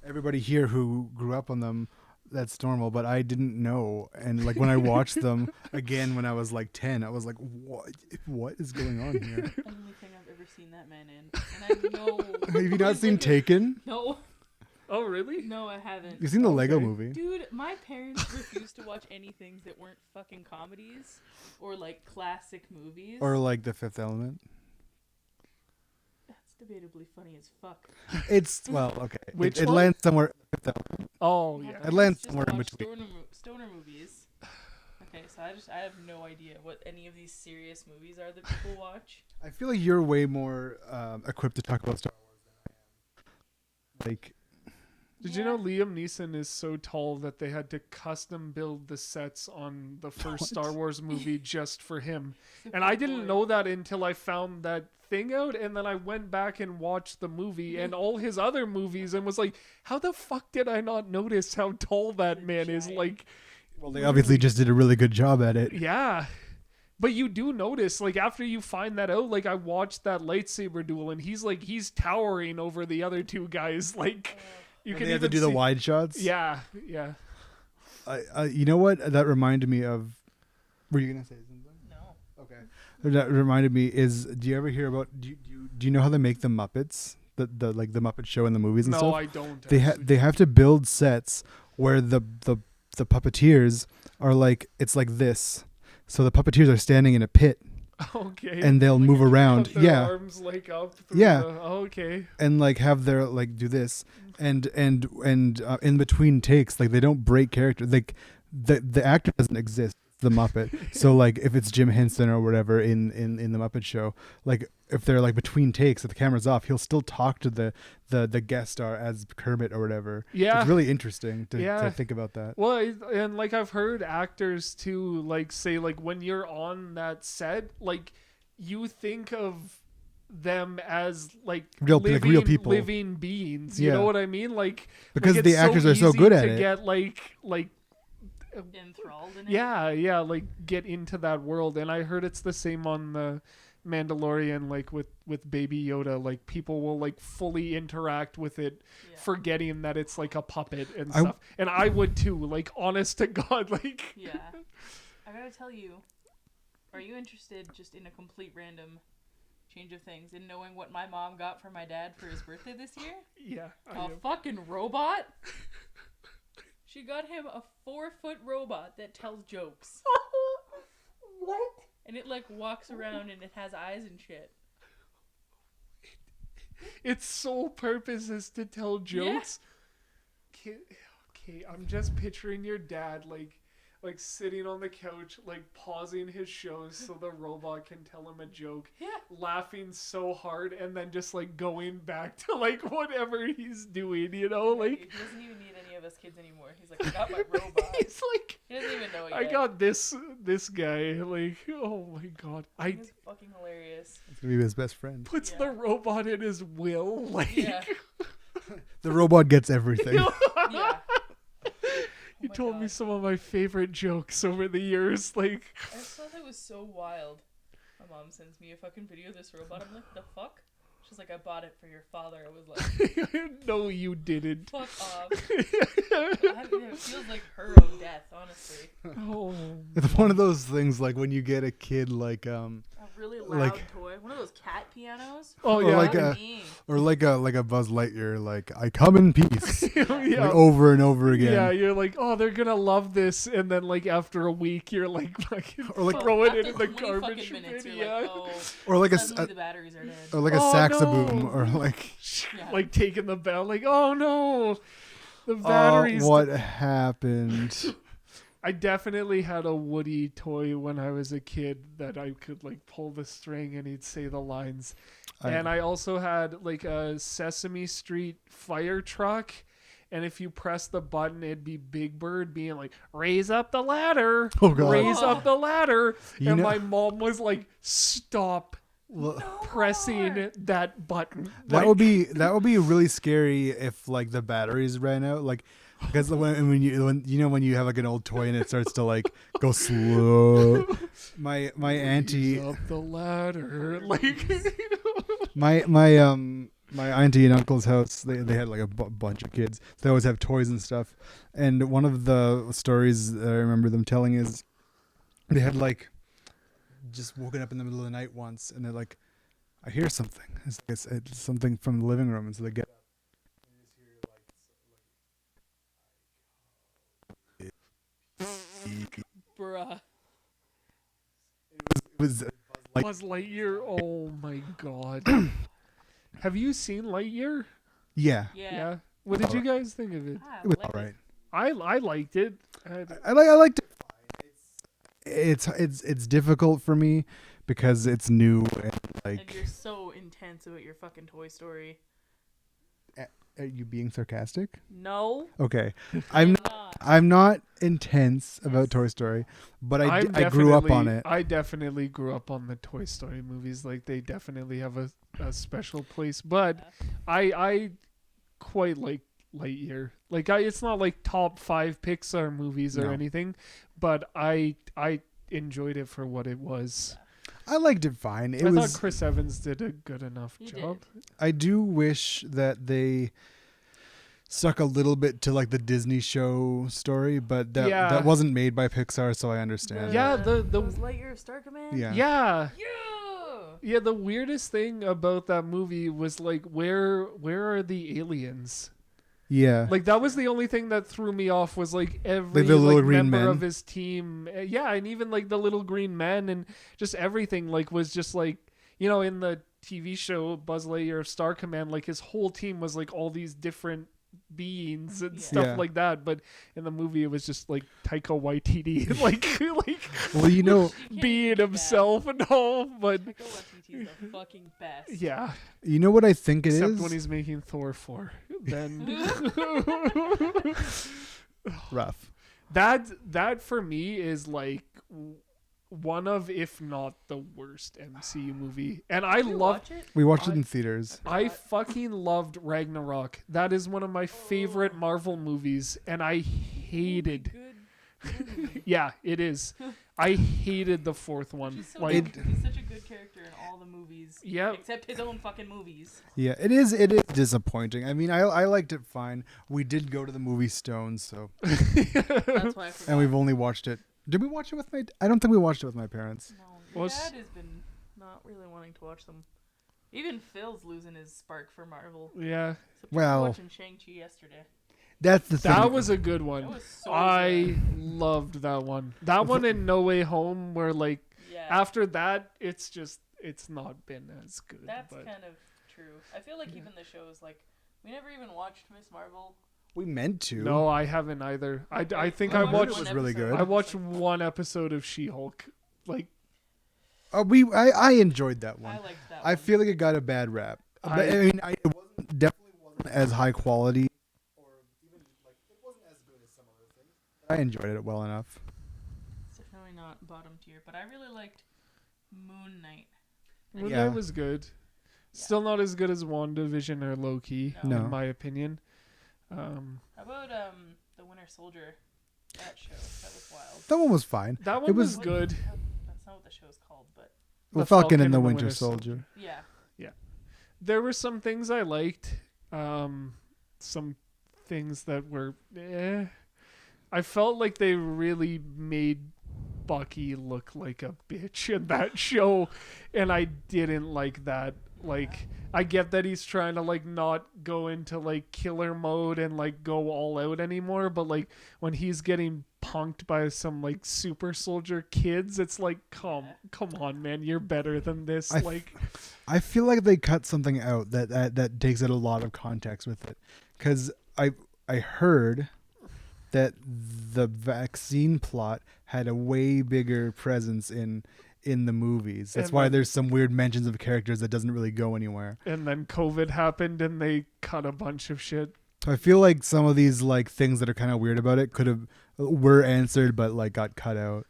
everybody here who grew up on them, that's normal. But I didn't know, and like when I watched them again when I was like 10, I was like, what is going on here? Only thing I've ever seen that man in, and I know. Have you not seen Taken? No, oh really? no, I haven't. You've seen the Lego Okay. movie. Dude, my parents refused to watch anything that weren't fucking comedies or like classic movies. Or like The Fifth Element. That's debatably funny as fuck. It's well, okay. Which it one? lands somewhere. Fifth Element. Oh My yeah. It lands parents just somewhere in watch between. Stoner movies. Okay, so I have no idea what any of these serious movies are that people watch. I feel like you're way more equipped to talk about Star Wars than I am. Like, Did you know Liam Neeson is so tall that they had to custom build the sets on the first Star Wars movie just for him? And I didn't know that until I found that thing out, and then I went back and watched the movie and all his other movies and was like, how the fuck did I not notice how tall that man is? giant. Like, well, they obviously just did a really good job at it. yeah. But you do notice, like, after you find that out, like, I watched that lightsaber duel, and he's towering over the other two guys. Like, you And can they have to even do the see- wide shots. Yeah, yeah. You know what? That reminded me of. Were you gonna say something? No. Okay. That reminded me is. Do you ever hear about? Do you know how they make the Muppets? The like the Muppet Show and the movies and No, stuff. I don't. They actually. have to build sets where the puppeteers are like it's like this. So the puppeteers are standing in a pit Okay. and they'll Like move Put around. their Yeah. arms like up. Through Yeah. Okay. And like have their like do this and in between takes like they don't break character like the actor doesn't exist, the Muppet. So like if it's Jim Henson or whatever in the Muppet Show, like if they're like between takes if the camera's off, he'll still talk to the guest star as Kermit or whatever. Yeah. It's really interesting to Yeah. think about that. Well, and like I've heard actors too, like say like when you're on that set, like you think of them as like Real people. living beings. You Yeah. know what I mean? Like Because like, the it's actors are so easy good at to it. get like Enthralled in it. yeah, like get into that world. And I heard it's the same on the Mandalorian, like with Baby Yoda. Like people will like fully interact with it, Yeah. forgetting that it's like a puppet and I- stuff. And I would too. Like honest to God, like Yeah. I gotta tell you, are you interested, just in a complete random change of things, in knowing what my mom got for my dad for his birthday this year? yeah. I A am. fucking robot? She got him a 4-foot robot that tells jokes. What? And it like walks around and it has eyes and shit. Its sole purpose is to tell jokes. Okay, I'm just picturing your dad like sitting on the couch, like pausing his shows so the robot can tell him a joke, Yeah. laughing so hard, and then just like going back to like whatever he's doing, you know, like He doesn't even need any of us kids anymore. He's like, I got my robot. he's like, He doesn't even know it I yet. got this guy, like, oh my God, It's fucking hilarious. It's gonna be his best friend. puts Yeah. the robot in his will, like. Yeah. The robot gets everything. Yeah. You my told me God. some of my favorite jokes over the years. Like, I just thought that it was so wild. My mom sends me a fucking video of this robot. I'm like, the fuck? She's like, I bought it for your father. I was like, No, you didn't. fuck off. It feels like her own death, honestly. Oh, It's one of those things like when you get a kid like A really loud Like- toy. One of those cat pianos. oh Or yeah. like Not a- me. or like a Buzz Lightyear, like I come in peace, yeah. like over and over again. Yeah, you're like, oh, they're gonna love this, and then like after a week, you're like fucking Or like- throw it After in the 20 garbage fucking minutes, bin, you're yeah. like, oh, Or like suddenly the batteries are dead. or like a Oh, saxaboom, no. or like Yeah. Like taking the bell, like, oh no, the oh, batteries. what happened? I definitely had a Woody toy when I was a kid that I could like pull the string and he'd say the lines. And I also had like a Sesame Street fire truck. And if you press the button, it'd be Big Bird being like, raise up the ladder. Oh, God. Raise up the ladder. You and know- my mom was like, stop Well, pressing that button. that would be really scary if like the batteries ran out, like because when you have like an old toy and it starts to like go slow. My auntie, Raise up the ladder. Like, my auntie and uncle's house, they had like a bunch of kids. They always have toys and stuff. And one of the stories that I remember them telling is they had like just woken up in the middle of the night once, and they're like, I hear something. It's something from the living room, and so they get up. Bruh. It was like Buzz Lightyear. Oh my god. Have you seen Lightyear? yeah, Yeah. What did you guys think of it? Ah, it was like all right. I liked it. I liked it. It's difficult for me because it's new and And like. you're so intense about your fucking Toy Story. Are you being sarcastic? No. Okay, I'm I'm not. I'm not intense about Toy Story, but I grew up on it. I definitely grew up on the Toy Story movies. Like they definitely have a special place. But I quite like Lightyear. Like it's not like top 5 Pixar movies or No. anything, but I enjoyed it for what it was. I liked it fine. It I was. thought Chris Evans did a good enough He job. I do wish that they stuck a little bit to like the Disney show story, but Yeah. that wasn't made by Pixar, so I understand. Yeah, the- was Lightyear of Star Command. Yeah. Yeah. Yeah. Yeah, the weirdest thing about that movie was like where are the aliens? Yeah. Like that was the only thing that threw me off was like every Like the little green member men? of his team. Yeah, and even like the little green men and just everything like was just like, you know, in the TV show Buzz Lightyear of Star Command, like his whole team was like all these different beings and Yeah. stuff Yeah. like that. But in the movie it was just like Taika Waititi like Well, you know, You can't being do that. himself and all, but Taika Waititi's the fucking best. yeah. you know what I think it is. Except when he's making Thor 4. Then Rough. that for me is like one of, if not the worst MCU movie. And I Did you loved watch it? We watched it in theaters. I fucking loved Ragnarok. That is one of my favorite Marvel movies, and I hated. Good movie. Yeah, it is. I hated the fourth one. He's so Like, good. He's such a good character in all the movies. Yep. Except his own fucking movies. Yeah, it is disappointing. I mean, I liked it fine. We did go to the movie Stones, so That's why I forgot. and we've only watched it. Did we watch it with my? I don't think we watched it with my parents. No, your Was- dad has been not really wanting to watch them. Even Phil's losing his spark for Marvel. yeah, Except we were Well- watching Shang-Chi yesterday. That's the thing. that was a good That one. was so I good. loved that one. That one in No Way Home, where like Yeah. after that, it's not been as good. That's but kind of true. I feel like even the shows, like, we never even watched Miss Marvel. we meant to. no, I haven't either. I think I I heard watched it was really one episode. good. I watched one episode of She-Hulk. Like I enjoyed that one. I liked that I one. feel like it got a bad rap. But, I- I mean, it definitely wasn't as high quality, or even like it wasn't as good as some other things. I enjoyed it well enough. It's definitely not bottom tier, but I really liked Moon Knight. Moon Yeah. Knight was good. Still not as good as WandaVision or Loki, No. in my opinion. How about The Winter Soldier? That show. That was wild. That one was fine. That It one was was- good. That That's not what the show's called, but Well, Falcon and the Winter Soldier. yeah. There were some things I liked. Some things that were I felt like they really made Bucky look like a bitch in that show, and I didn't like that. Like, I get that he's trying to like not go into like killer mode and like go all out anymore, but like when he's getting punked by some like super soldier kids, it's like come on, man, you're better than this. I feel like they cut something out that takes out a lot of context with it, because I heard that the vaccine plot had a way bigger presence in the movies. That's why there's some weird mentions of characters that doesn't really go anywhere. And then COVID happened and they cut a bunch of shit. So I feel like some of these like things that are kind of weird about it were answered but like got cut out.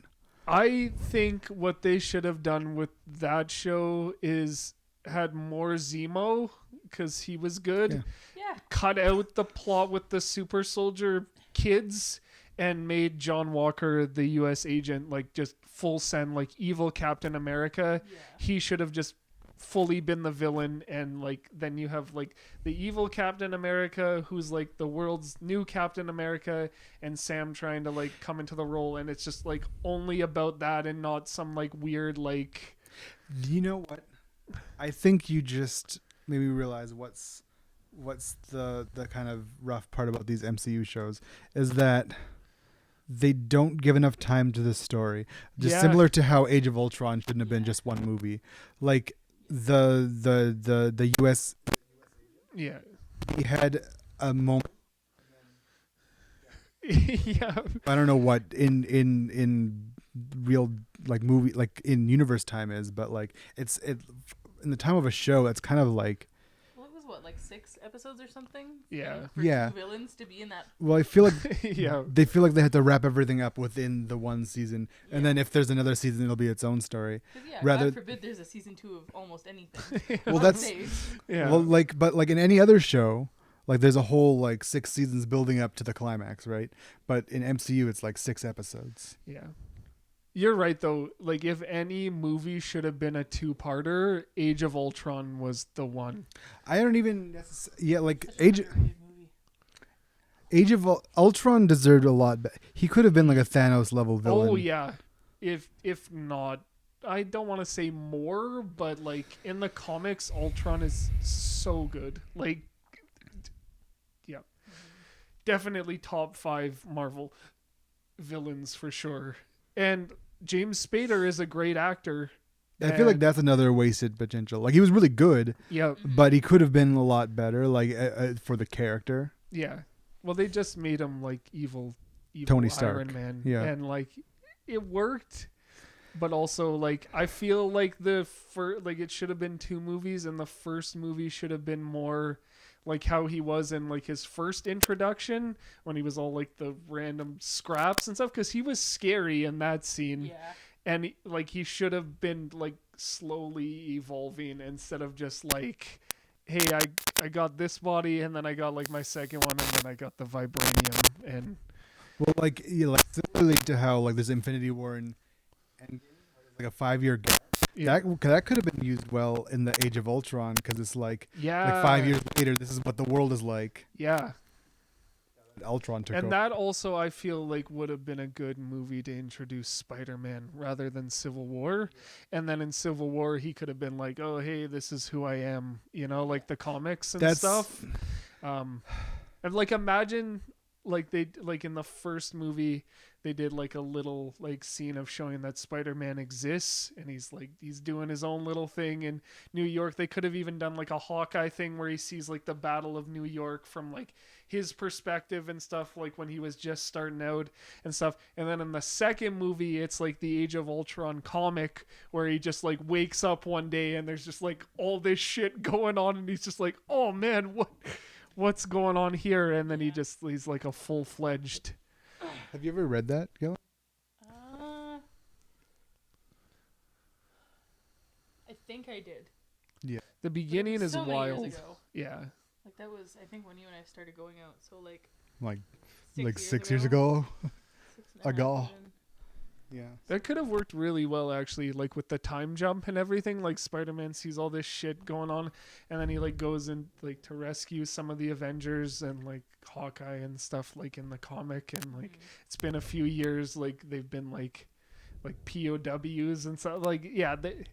I think what they should have done with that show is had more Zemo, because he was good. Yeah. Cut out the plot with the super soldier kids and made John Walker the US agent, like just full send, like evil Captain America. Yeah. He should have just fully been the villain, and like then you have like the evil Captain America who's like the world's new Captain America, and Sam trying to like come into the role, and it's just like only about that and not some like weird like. You know what? I think you just made me realize what's the kind of rough part about these MCU shows is that they don't give enough time to the story. Just similar to how Age of Ultron shouldn't have been just one movie. Like the US, Yeah. he had a moment. Yeah. I don't know what in real like movie like in universe time is, but like it in the time of a show it's kind of like. Well, it was what, like 6 episodes or something? Yeah. For Yeah. 2 villains to be in that. Well, I feel like Yeah. they feel like they had to wrap everything up within the one season, and then if there's another season, it'll be its own story. 'Cause, yeah, Rather- God forbid there's a season 2 of almost anything. Well, that's Nowadays. Yeah. well, like, but like in any other show, like there's a whole like 6 seasons building up to the climax, right? But in MCU, it's like 6 episodes. Yeah. You're right though. Like if any movie should have been a 2-parter, Age of Ultron was the one. I don't even like Such an underrated movie. Age of Ultron deserved a lot. He could have been like a Thanos level villain. Oh yeah. If not, I don't want to say more, but like in the comics, Ultron is so good. Like, yeah, definitely top 5 Marvel villains for sure. And James Spader is a great actor. I feel like that's another wasted potential. Like he was really good, Yeah, but he could have been a lot better, like for the character. yeah. Well, they just made him like evil Tony Stark. Iron Man. Yeah. And like it worked, but also like I feel like it should have been 2 movies, and the first movie should have been more like how he was in like his first introduction when he was all like the random scraps and stuff, because he was scary in that scene. Yeah. And he should have been like slowly evolving instead of just like, hey, I got this body, and then I got like my second one, and then I got the vibranium. And Well, like similarly to how like there's Infinity War and like a 5-year gap. yeah, That could have been used well in the Age of Ultron, because it's like yeah, 5 years later, this is what the world is like. yeah. Ultron took And over. that also I feel like would have been a good movie to introduce Spider-Man rather than Civil War. And then in Civil War he could have been like, oh hey, this is who I am, like the comics and stuff. And like imagine like they like in the first movie they did like a little like scene of showing that Spider-Man exists, and he's doing his own little thing in New York. They could have even done like a Hawkeye thing where he sees like the Battle of New York from like his perspective and stuff, like when he was just starting out and stuff. And then in the second movie it's like the Age of Ultron comic where he just like wakes up one day and there's just like all this shit going on, and he's just like, oh man, what's going on here? And then he's like a full-fledged. Have you ever read that, Gil? I think I did. The beginning is so many wild. years ago. Yeah. Like that was, I think, when you and I started going out. So like Like 6 6 years ago. 6.5 ago. even. Yeah. That could have worked really well, actually, like with the time jump and everything. Like Spider-Man sees all this shit going on, and then he like goes in like to rescue some of the Avengers and like Hawkeye and stuff like in the comic. And like it's been a few years, like they've been like POWs and stuff. Like yeah, they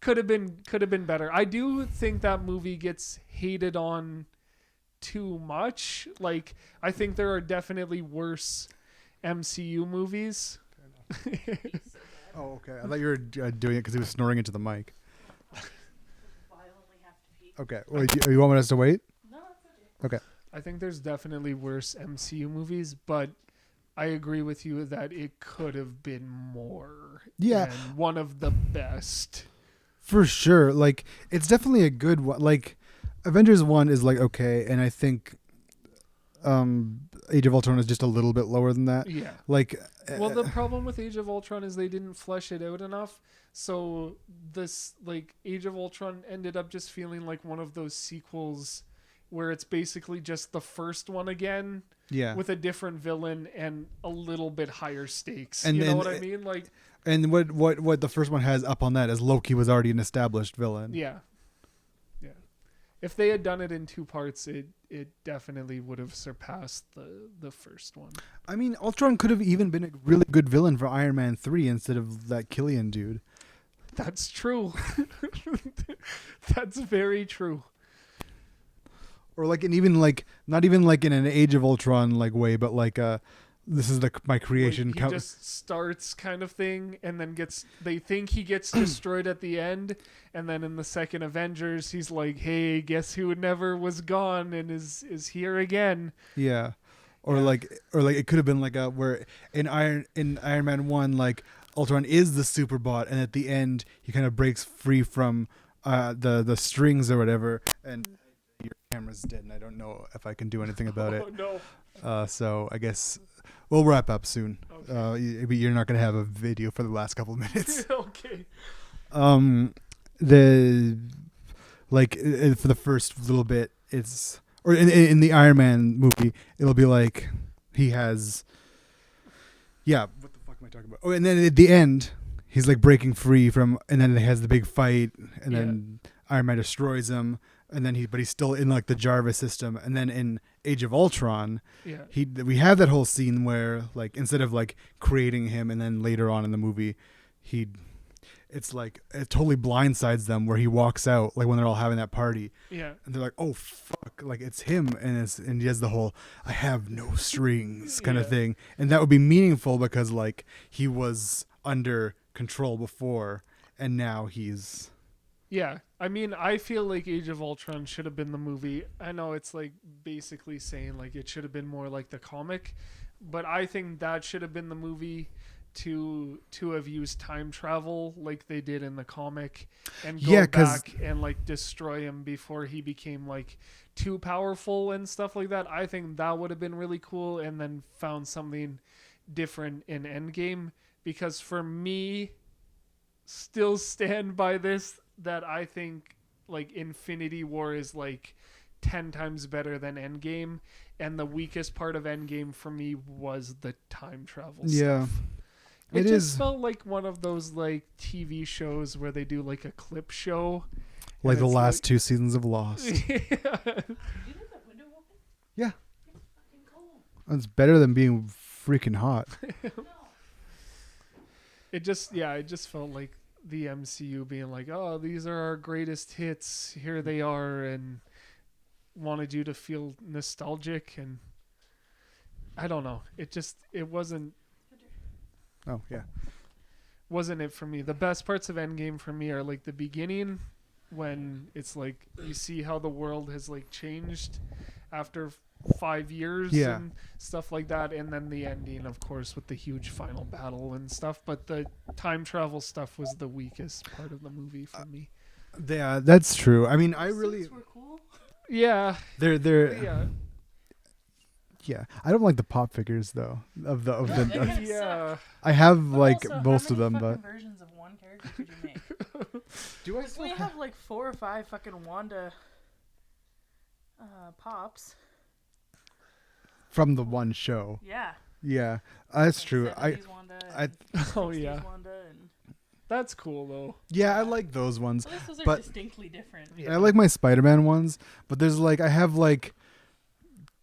could have been better. I do think that movie gets hated on too much. Like I think there are definitely worse MCU movies. Oh, okay. I thought you were doing it because he was snoring into the mic. Violently have to pee. Okay. Wait, you want us to wait? No, that's okay. Okay. I think there's definitely worse MCU movies, but I agree with you that it could have been more. Yeah. And one of the best. For sure. Like, it's definitely a good one. Like, Avengers 1 is like, okay, and I think Age of Ultron is just a little bit lower than that. Yeah. Like, Well, the problem with Age of Ultron is they didn't flesh it out enough. So this, like, Age of Ultron ended up just feeling like one of those sequels where it's basically just the first one again yeah. with a different villain and a little bit higher stakes. And you know then- what I mean? Like, And what the first one has up on that is Loki was already an established villain. yeah. Yeah. If they had done it in 2 parts, it definitely would have surpassed the first one. I mean, Ultron could have even been a really good villain for Iron Man 3 instead of that Killian dude. That's true. That's very true. Or like, and even like, not even like in an Age of Ultron like way, but like this is my creation. Like, he just starts kind of thing and then they think he gets destroyed at the end, and then in the second Avengers he's like, hey, guess who never was gone and is here again. Yeah. Or Yeah. like it could have been like where in Iron Man 1, like Ultron is the super bot, and at the end he kind of breaks free from the strings or whatever, and your camera's dead and I don't know if I can do anything about it. Oh no. So I guess we'll wrap up soon. Okay. You're not gonna have a video for the last couple of minutes. Okay. The like for the first little bit, it's or in the Iron Man movie, it'll be like he has. Yeah, what the fuck am I talking about? Oh, and then at the end, he's like breaking free from, and then he has the big fight, and then Iron Man destroys him, and then he's still in like the Jarvis system, and then in Age of Ultron, Yeah. we have that whole scene where like instead of like creating him, and then later on in the movie, it's like it totally blindsides them where he walks out like when they're all having that party, Yeah. and they're like, oh fuck, like it's him, and he has the whole I have no strings kind of Yeah. thing, and that would be meaningful because like he was under control before, and now he's Yeah, I mean, I feel like Age of Ultron should have been the movie. I know it's like basically saying like it should have been more like the comic, but I think that should have been the movie to have used time travel like they did in the comic and go Yeah, 'cause- back and like destroy him before he became like too powerful and stuff like that. I think that would have been really cool, and then found something different in Endgame, because for me, still stand by this, that I think like Infinity War is like 10 times better than Endgame, and the weakest part of Endgame for me was the time travel yeah. stuff. It just felt like one of those like TV shows where they do like a clip show. like and the it's last 2 seasons of Lost. You leave that window open? Yeah. It's fucking cold. It's better than being freaking hot. No. It just felt like the MCU being like, oh, these are our greatest hits, here they are, and wanted you to feel nostalgic, and I don't know, it wasn't Oh yeah. it for me. The best parts of Endgame for me are like the beginning, when it's like you see how the world has like changed after 5 years Yeah. and stuff like that, and then the ending, of course, with the huge final battle and stuff. But the time travel stuff was the weakest part of the movie for me. Yeah, that's true. I mean, I Suits really were cool. Yeah, they're yeah, I don't like the pop figures though. They kinda yeah. I have But like also, most how of many them, fucking but versions of one character could you make? do I Because we have like 4 or 5 fucking Wanda pops. from the one show? Yeah. Yeah, that's Like true. 70s Wanda I- and Oh 60s yeah, Wanda and that's cool though. Yeah, I like those ones. at least those are But- distinctly different. Yeah. I like my Spider-Man ones, but there's like I have like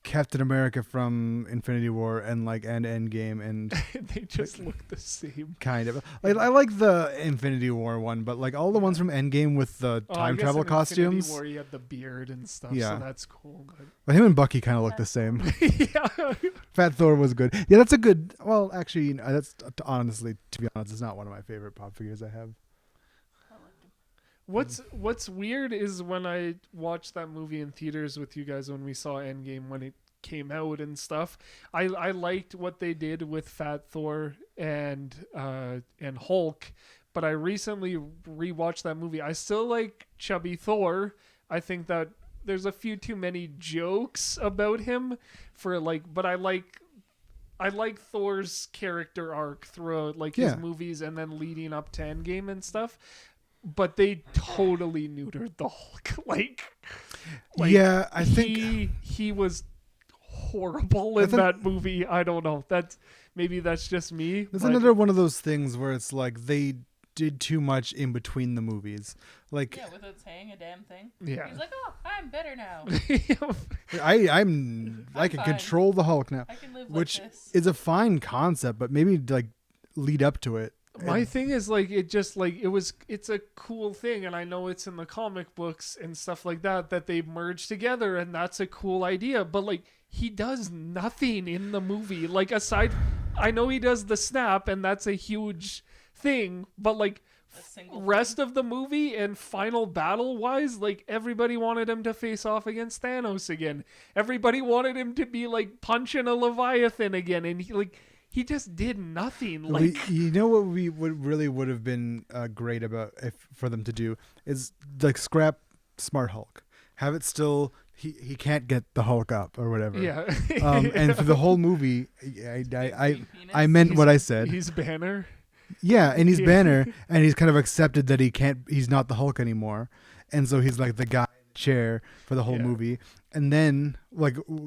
Captain America from Infinity War and Endgame and They just look the same. kind of like I like the Infinity War one, but like all the ones from Endgame with the Oh, I time guess travel in Infinity costumes. War, he had the beard and stuff, Yeah. so that's cool. But him and Bucky kind of look the same. But yeah, Fat Thor was good. Yeah, that's a good. Well, actually, that's honestly, to be honest, it's not one of my favorite pop figures I have. I liked 'em. what's weird is when I watched that movie in theaters with you guys when we saw Endgame when it came out and stuff. I liked what they did with Fat Thor and Hulk, but I recently rewatched that movie. I still like Chubby Thor. I think that there's a few too many jokes about him for but I like Thor's character arc throughout his Yeah. movies and then leading up to Endgame and stuff. But they totally neutered the Hulk. Yeah, I think he was horrible in I think- that movie. I don't know. That's just me. there's but- another one of those things where it's like they did too much in between the movies. Like Yeah, without saying a damn thing. Yeah. He's like, oh, I'm better now. I can fine. control the Hulk now, I can live which like this. is a fine concept, but maybe like lead up to it. My thing is it's a cool thing, and I know it's in the comic books and stuff like that they merge together, and that's a cool idea. But he does nothing in the movie. Aside, I know he does the snap, and that's a huge thing. But A single rest of the movie and final battle wise, everybody wanted him to face off against Thanos again. Everybody wanted him to be punching a Leviathan again, and he just did nothing. You know what would have been great about for them to do is scrap Smart Hulk, have it still he can't get the Hulk up or whatever. Yeah. And for the whole movie, I meant what I said. He's Banner. Yeah, and he's Yeah. Banner, and he's kind of accepted that he's not the Hulk anymore, and so he's the guy in the chair for the whole Yeah. movie. And then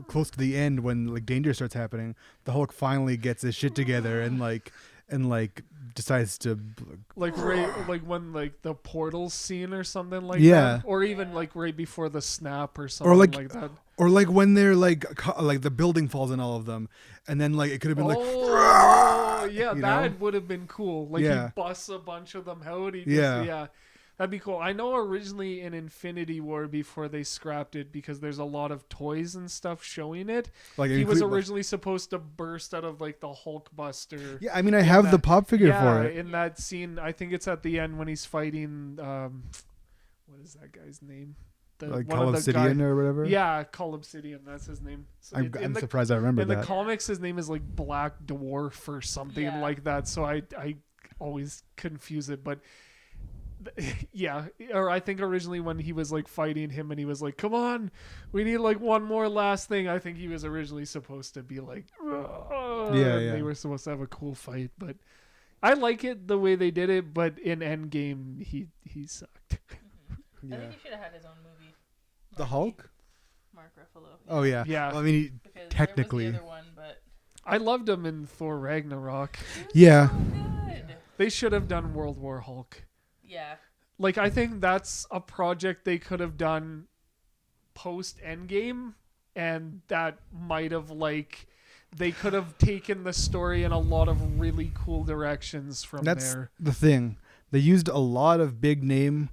close to the end when danger starts happening, the Hulk finally gets his shit together and decides to Right when the portal scene or something Yeah. that, or even right before the snap or something or like that. or when they're the building falls in all of them, and then it could have been Oh, yeah, you that know? would have been cool. Yeah. He busts a bunch of them out. Yeah. That'd be cool. I know originally in Infinity War, before they scrapped it, because there's a lot of toys and stuff showing it, he was originally supposed to burst out of the Hulk Buster. Yeah, I mean I have the that- pop figure Yeah, for it. in that scene, I think it's at the end when he's fighting. What is that guy's name? One Call of the Obsidian guy- or whatever. Yeah, Call Obsidian. That's his name. So I'm in the surprised I remember in the that. comics, his name is Black Dwarf or something Yeah. like that. So I always confuse it, but yeah. Or I think originally when he was fighting him and he was like, "Come on, we need one more last thing." I think he was originally supposed to be Yeah, and yeah. they were supposed to have a cool fight, but I like it the way they did it. But in Endgame, he sucked. I Yeah. think he should have had his own movie. The Marky- Hulk? Mark Ruffalo. Oh yeah. Yeah. Well, I mean, Because technically. there was the other one, but I loved him in Thor Ragnarok. he was Yeah. so good. They should have done World War Hulk. Yeah. I think that's a project they could have done post Endgame, and that might have they could have taken the story in a lot of really cool directions from that's there. the thing. They used a lot of big name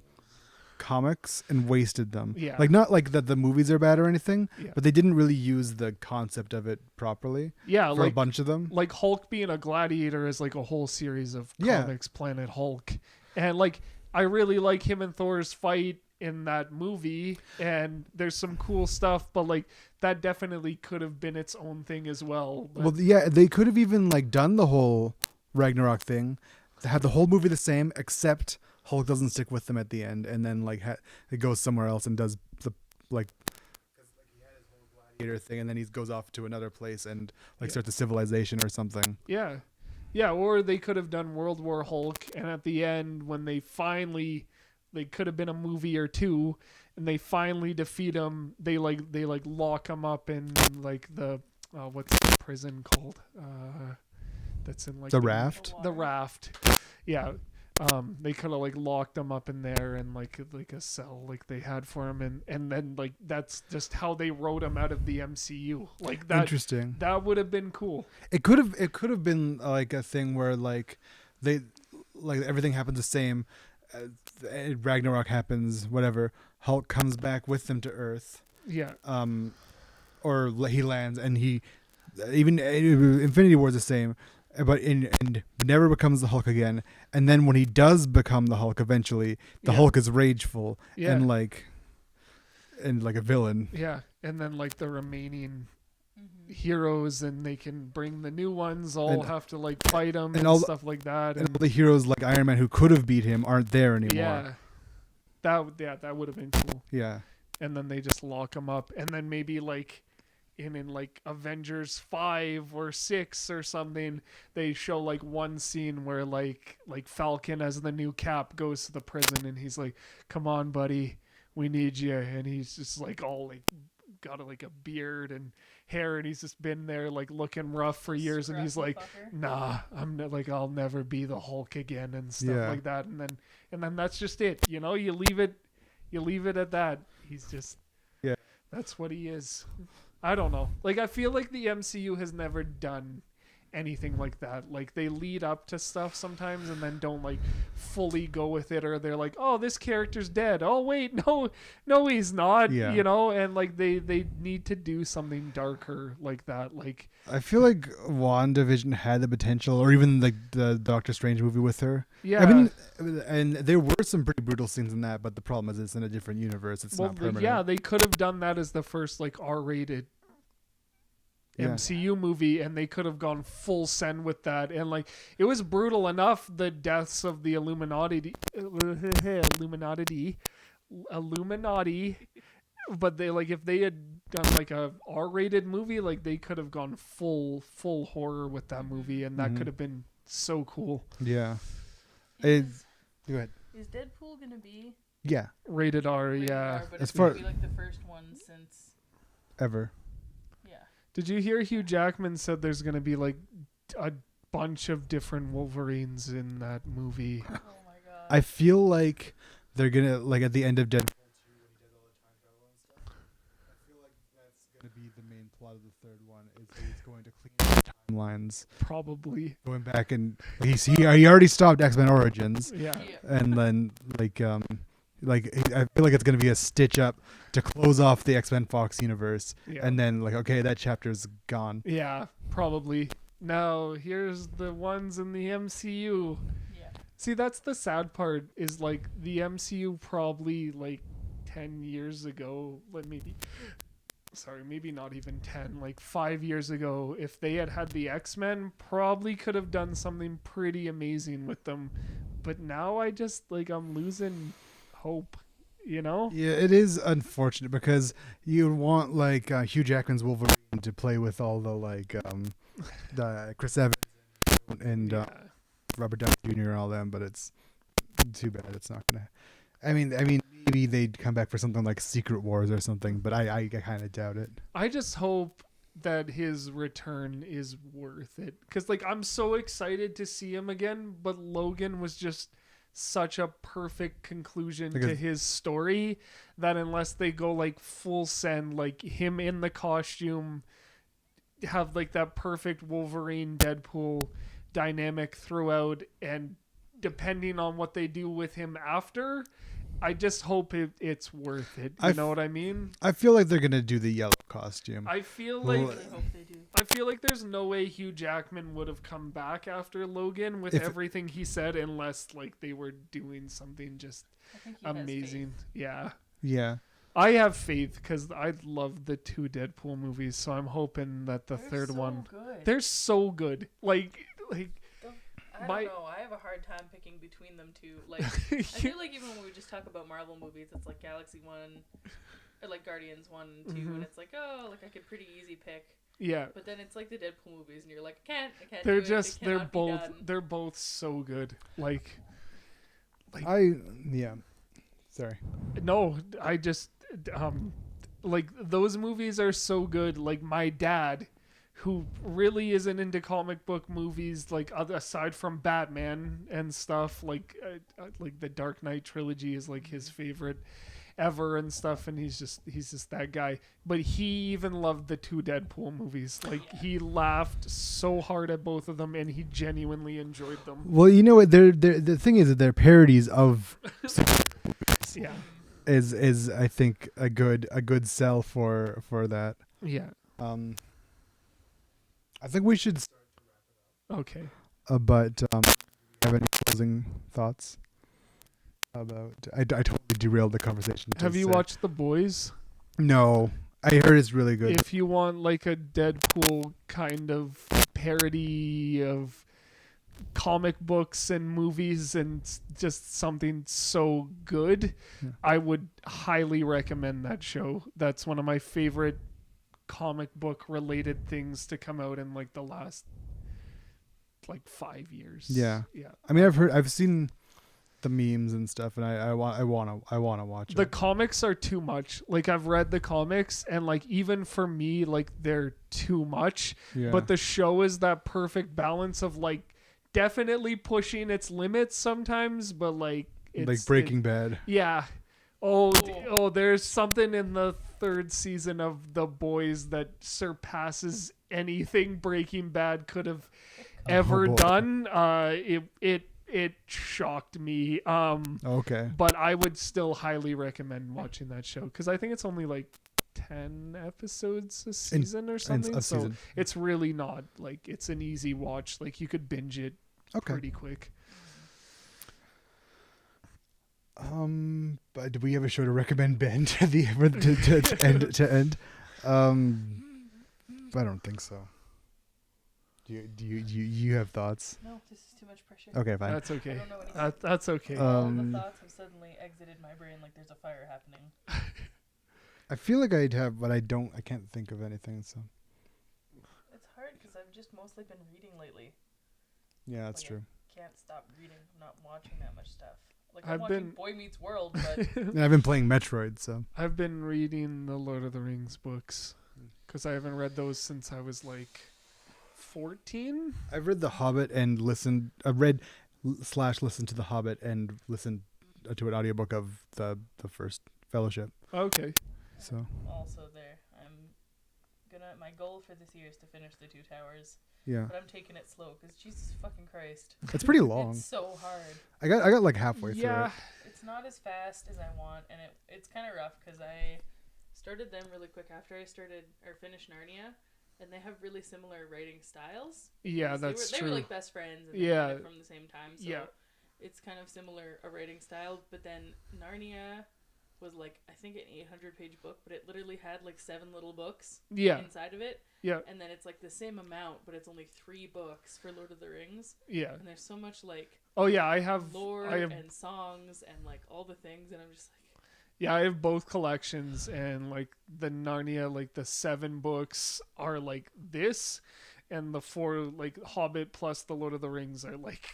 comics and wasted them. Yeah. Not that the movies are bad or anything, Yeah. but they didn't really use the concept of it properly Yeah, for a bunch of them. Hulk being a gladiator is a whole series of Yeah. comics, Planet Hulk, and I really like him and Thor's fight in that movie, and there's some cool stuff, but that definitely could have been its own thing as well. But Well, yeah, they could have even done the whole Ragnarok thing, have the whole movie the same, except Hulk doesn't stick with them at the end, and then it goes somewhere else and does the gladiator thing, and then he goes off to another place and starts a civilization or something. Yeah. Yeah, or they could have done World War Hulk, and at the end, when they could have been a movie or two, and they finally defeat him, they lock him up in the what's the prison called? That's in like The Raft? The Raft. Yeah. They could have like locked him up in there and like a cell like they had for him, and then like that's just how they wrote him out of the MCU. Like that. Interesting. That would have been cool. It could have been like a thing where like they like everything happens the same. Ragnarok happens, whatever. Hulk comes back with them to Earth. Yeah. Or he lands and he even Infinity War is the same. But and never becomes the Hulk again. And then when he does become the Hulk eventually, the Yeah. Hulk is rageful Yeah. and like a villain. Yeah. And then like the remaining Mm-hmm. heroes, and they can bring the new ones, all And- have to like fight him and and all- stuff like that. And all the heroes like Iron Man who could have beat him aren't there anymore. yeah. That would have been cool. Yeah. And then they just lock him up, and then maybe like in like Avengers 5 or 6 or something, they show like one scene where like Falcon as the new Cap goes to the prison, and he's like, come on buddy, we need you, and he's just like all like got like a beard and hair, and he's just been there like looking rough for years, and he's Scruffy like, fucker. nah, like I'll never be the Hulk again and stuff Yeah. like that, and then that's just it, you know, you leave it at that. He's just, Yeah. that's what he is. I don't know. Like, I feel like the MCU has never done anything like that. Like, they lead up to stuff sometimes and then don't like fully go with it, or they're like, oh, this character's dead. Oh wait, no he's not. Yeah. You know, and like they need to do something darker like that. Like, I feel like WandaVision had the potential, or even like the Doctor Strange movie with her. yeah. I mean, and there were some pretty brutal scenes in that, but the problem is it's in a different universe. It's well, not permanent. yeah, they could have done that as the first like R-rated Yeah. MCU movie, and they could have gone full send with that, and like it was brutal enough, the deaths of the Illuminati, but they like if they had done like a R-rated movie, like they could have gone full horror with that movie, and that Mhm. could have been so cool. Yeah. Is, Go ahead. is Deadpool gonna be Yeah. Rated R, rated yeah. R, but As it's gonna far- be like the first one since Ever. yeah. Did you hear Hugh Jackman said there's gonna be like a bunch of different Wolverines in that movie? Oh my god. I feel like they're gonna like at the end of Deadpool 2 when he does all the time travel and stuff. I feel like that's gonna be the main plot of the third one. Is he's going to clean up timelines, Probably, going back and he already stopped X-Men Origins, yeah. Yeah. and then I feel like it's gonna be a stitch up to close off the X-Men Fox universe, Yeah. and then like okay, that chapter's gone. Yeah, probably. Now, here's the ones in the MCU. Yeah. See, that's the sad part, is like the MCU probably like 10 years ago, like maybe not even 10, like 5 years ago, if they had the X-Men, probably could have done something pretty amazing with them. But now I just like I'm losing hope, you know? Yeah, it is unfortunate because you want like Hugh Jackman's Wolverine to play with all the like the Chris Evans and Yeah. Robert Downey Jr. and all them, but it's too bad it's not gonna. I mean, maybe they'd come back for something like Secret Wars or something, but I kind of doubt it. I just hope that his return is worth it, because like I'm so excited to see him again, but Logan was just such a perfect conclusion to Because- his story that unless they go like full send, like him in the costume, have like that perfect Wolverine Deadpool dynamic throughout, and depending on what they do with him after, I just hope it's worth it. You know what I mean? I feel like they're gonna do the yellow costume. I feel Well, like I really hope they do. I feel like there's no way Hugh Jackman would have come back after Logan with If- everything he said, unless like they were doing something just I think he has amazing. Yeah. Yeah, I have faith because I love the 2 Deadpool movies, so I'm hoping that the faith. third They're so one, Good. they're so good. Like I my- don't know. I have a hard time picking between them two. Like I feel like even when we just talk about Marvel movies, it's like Galaxy 1 or like Guardians 1 and 2, Mhm. and it's like, oh, like I could pretty easy pick. yeah, But then it's like the Deadpool movies, and you're like, I can't they're do it. just It they're cannot be both done. they're both so good. Like yeah. Sorry. no, I just like those movies are so good. Like my dad who really isn't into comic book movies, like aside from Batman and stuff, like the Dark Knight trilogy is like his favorite ever and stuff, and he's just that guy. But he even loved the 2 Deadpool movies. Like he laughed so hard at both of them, and he genuinely enjoyed them. Well, you know what? The thing is that they're parodies of Yeah. is I think a good sell for that. Yeah. I think we should. Okay. But have any closing thoughts about? I totally derailed the conversation. Have you watched The Boys? No, I heard it's really good. If you want like a Deadpool kind of parody of comic books and movies and just something so good, I would highly recommend that show. That's one of my favorite comic book related things to come out in like the last like 5 years. Yeah. Yeah. I mean, I've seen the memes and stuff, and I want to watch The it. comics are too much. Like I've read the comics, and like even for me, like they're too much. Yeah. But the show is that perfect balance of like definitely pushing its limits sometimes, but like it's like Breaking Bad. Yeah. There's something in the 3rd season of The Boys that surpasses anything Breaking Bad could have ever boy. done. It shocked me. Okay. But I would still highly recommend watching that show because I think it's only like 10 episodes a season or something. So season. it's really not like it's an easy watch. Like you could binge it pretty quick. But do we have a show to recommend, Ben, to the to end? I don't think so. Do you have thoughts? No, this is too much pressure. Okay, fine. That's okay. I don't know anything. That's okay. All the thoughts have suddenly exited my brain like there's a fire happening. I feel like I'd have, but I can't think of anything. So It's hard because I've just mostly been reading lately. yeah, that's true. Can't stop reading. I'm not watching that much stuff. Like I've I'm watching been- Boy Meets World, but And I've been playing Metroid, so I've been reading the Lord of the Rings books because I haven't read those since I was like 14. I've read The Hobbit and listened. I've read / listened to The Hobbit and listened to an audiobook of the first Fellowship. Okay. So also there. My goal for this year is to finish the 2 Towers, yeah, but I'm taking it slow because Jesus fucking Christ, it's pretty long. it's so hard. I got like halfway through Yeah. it. It's not as fast as I want, and it's kind of rough because I started them really quick after I finished Narnia, and they have really similar writing styles. Yeah, 'Cause that's they true. were like best friends, and they Yeah. read it from the same time. So Yeah. it's kind of similar a writing style. But then Narnia was like I think an 800-page book, but it literally had like 7 little books Yeah. inside of it. Yeah. And then it's like the same amount, but it's only 3 books for Lord of the Rings. Yeah. And there's so much like Oh yeah, I have lore I have and songs and like all the things, and I'm just like. Yeah, I have both collections, and like the Narnia, like the 7 books are like this, and the 4 like Hobbit plus the Lord of the Rings are like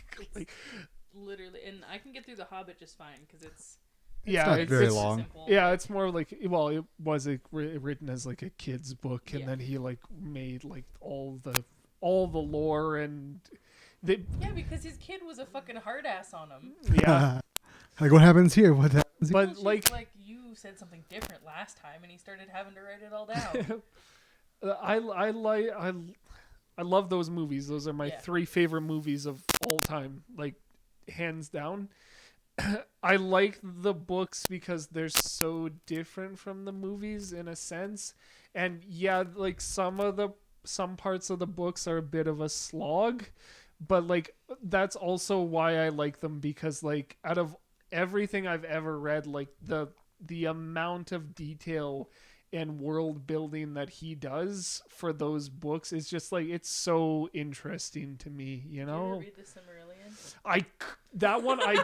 Literally, and I can get through the Hobbit just fine because it's yeah, not very it's long. simple. Yeah, it's more like it was written as like a kid's book, and Yeah. then he like made like all the lore and they Yeah, because his kid was a fucking hard ass on him. yeah. Like what happens here? What happens here? But Well, she's like you said something different last time, and he started having to write it all down. I love those movies. Those are my Yeah. 3 favorite movies of all time, like hands down. I like the books because they're so different from the movies in a sense. And yeah, like some parts of the books are a bit of a slog, but like that's also why I like them, because like out of everything I've ever read, like the amount of detail and world building that he does for those books is just like, it's so interesting to me, you Did you know? ever read the Silmarillion? That one I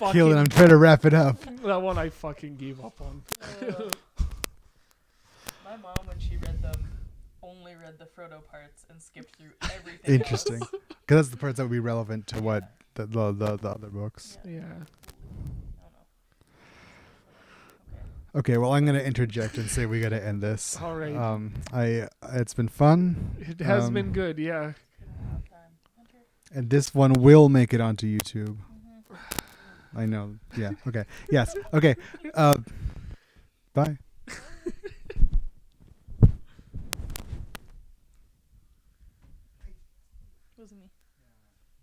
Keelan, I'm fucking trying to wrap it up. that one I fucking gave up on. My mom, when she read them, only read the Frodo parts and skipped through everything. Interesting, else. because that's the parts that would be relevant to what the other books. Yeah. Yeah. I don't know. Okay. Okay, well, I'm gonna interject and say we gotta end this. All right. It's been fun, It has been good, yeah. and this one will make it onto YouTube. I know. Yeah. Okay. Yes. Okay. Bye.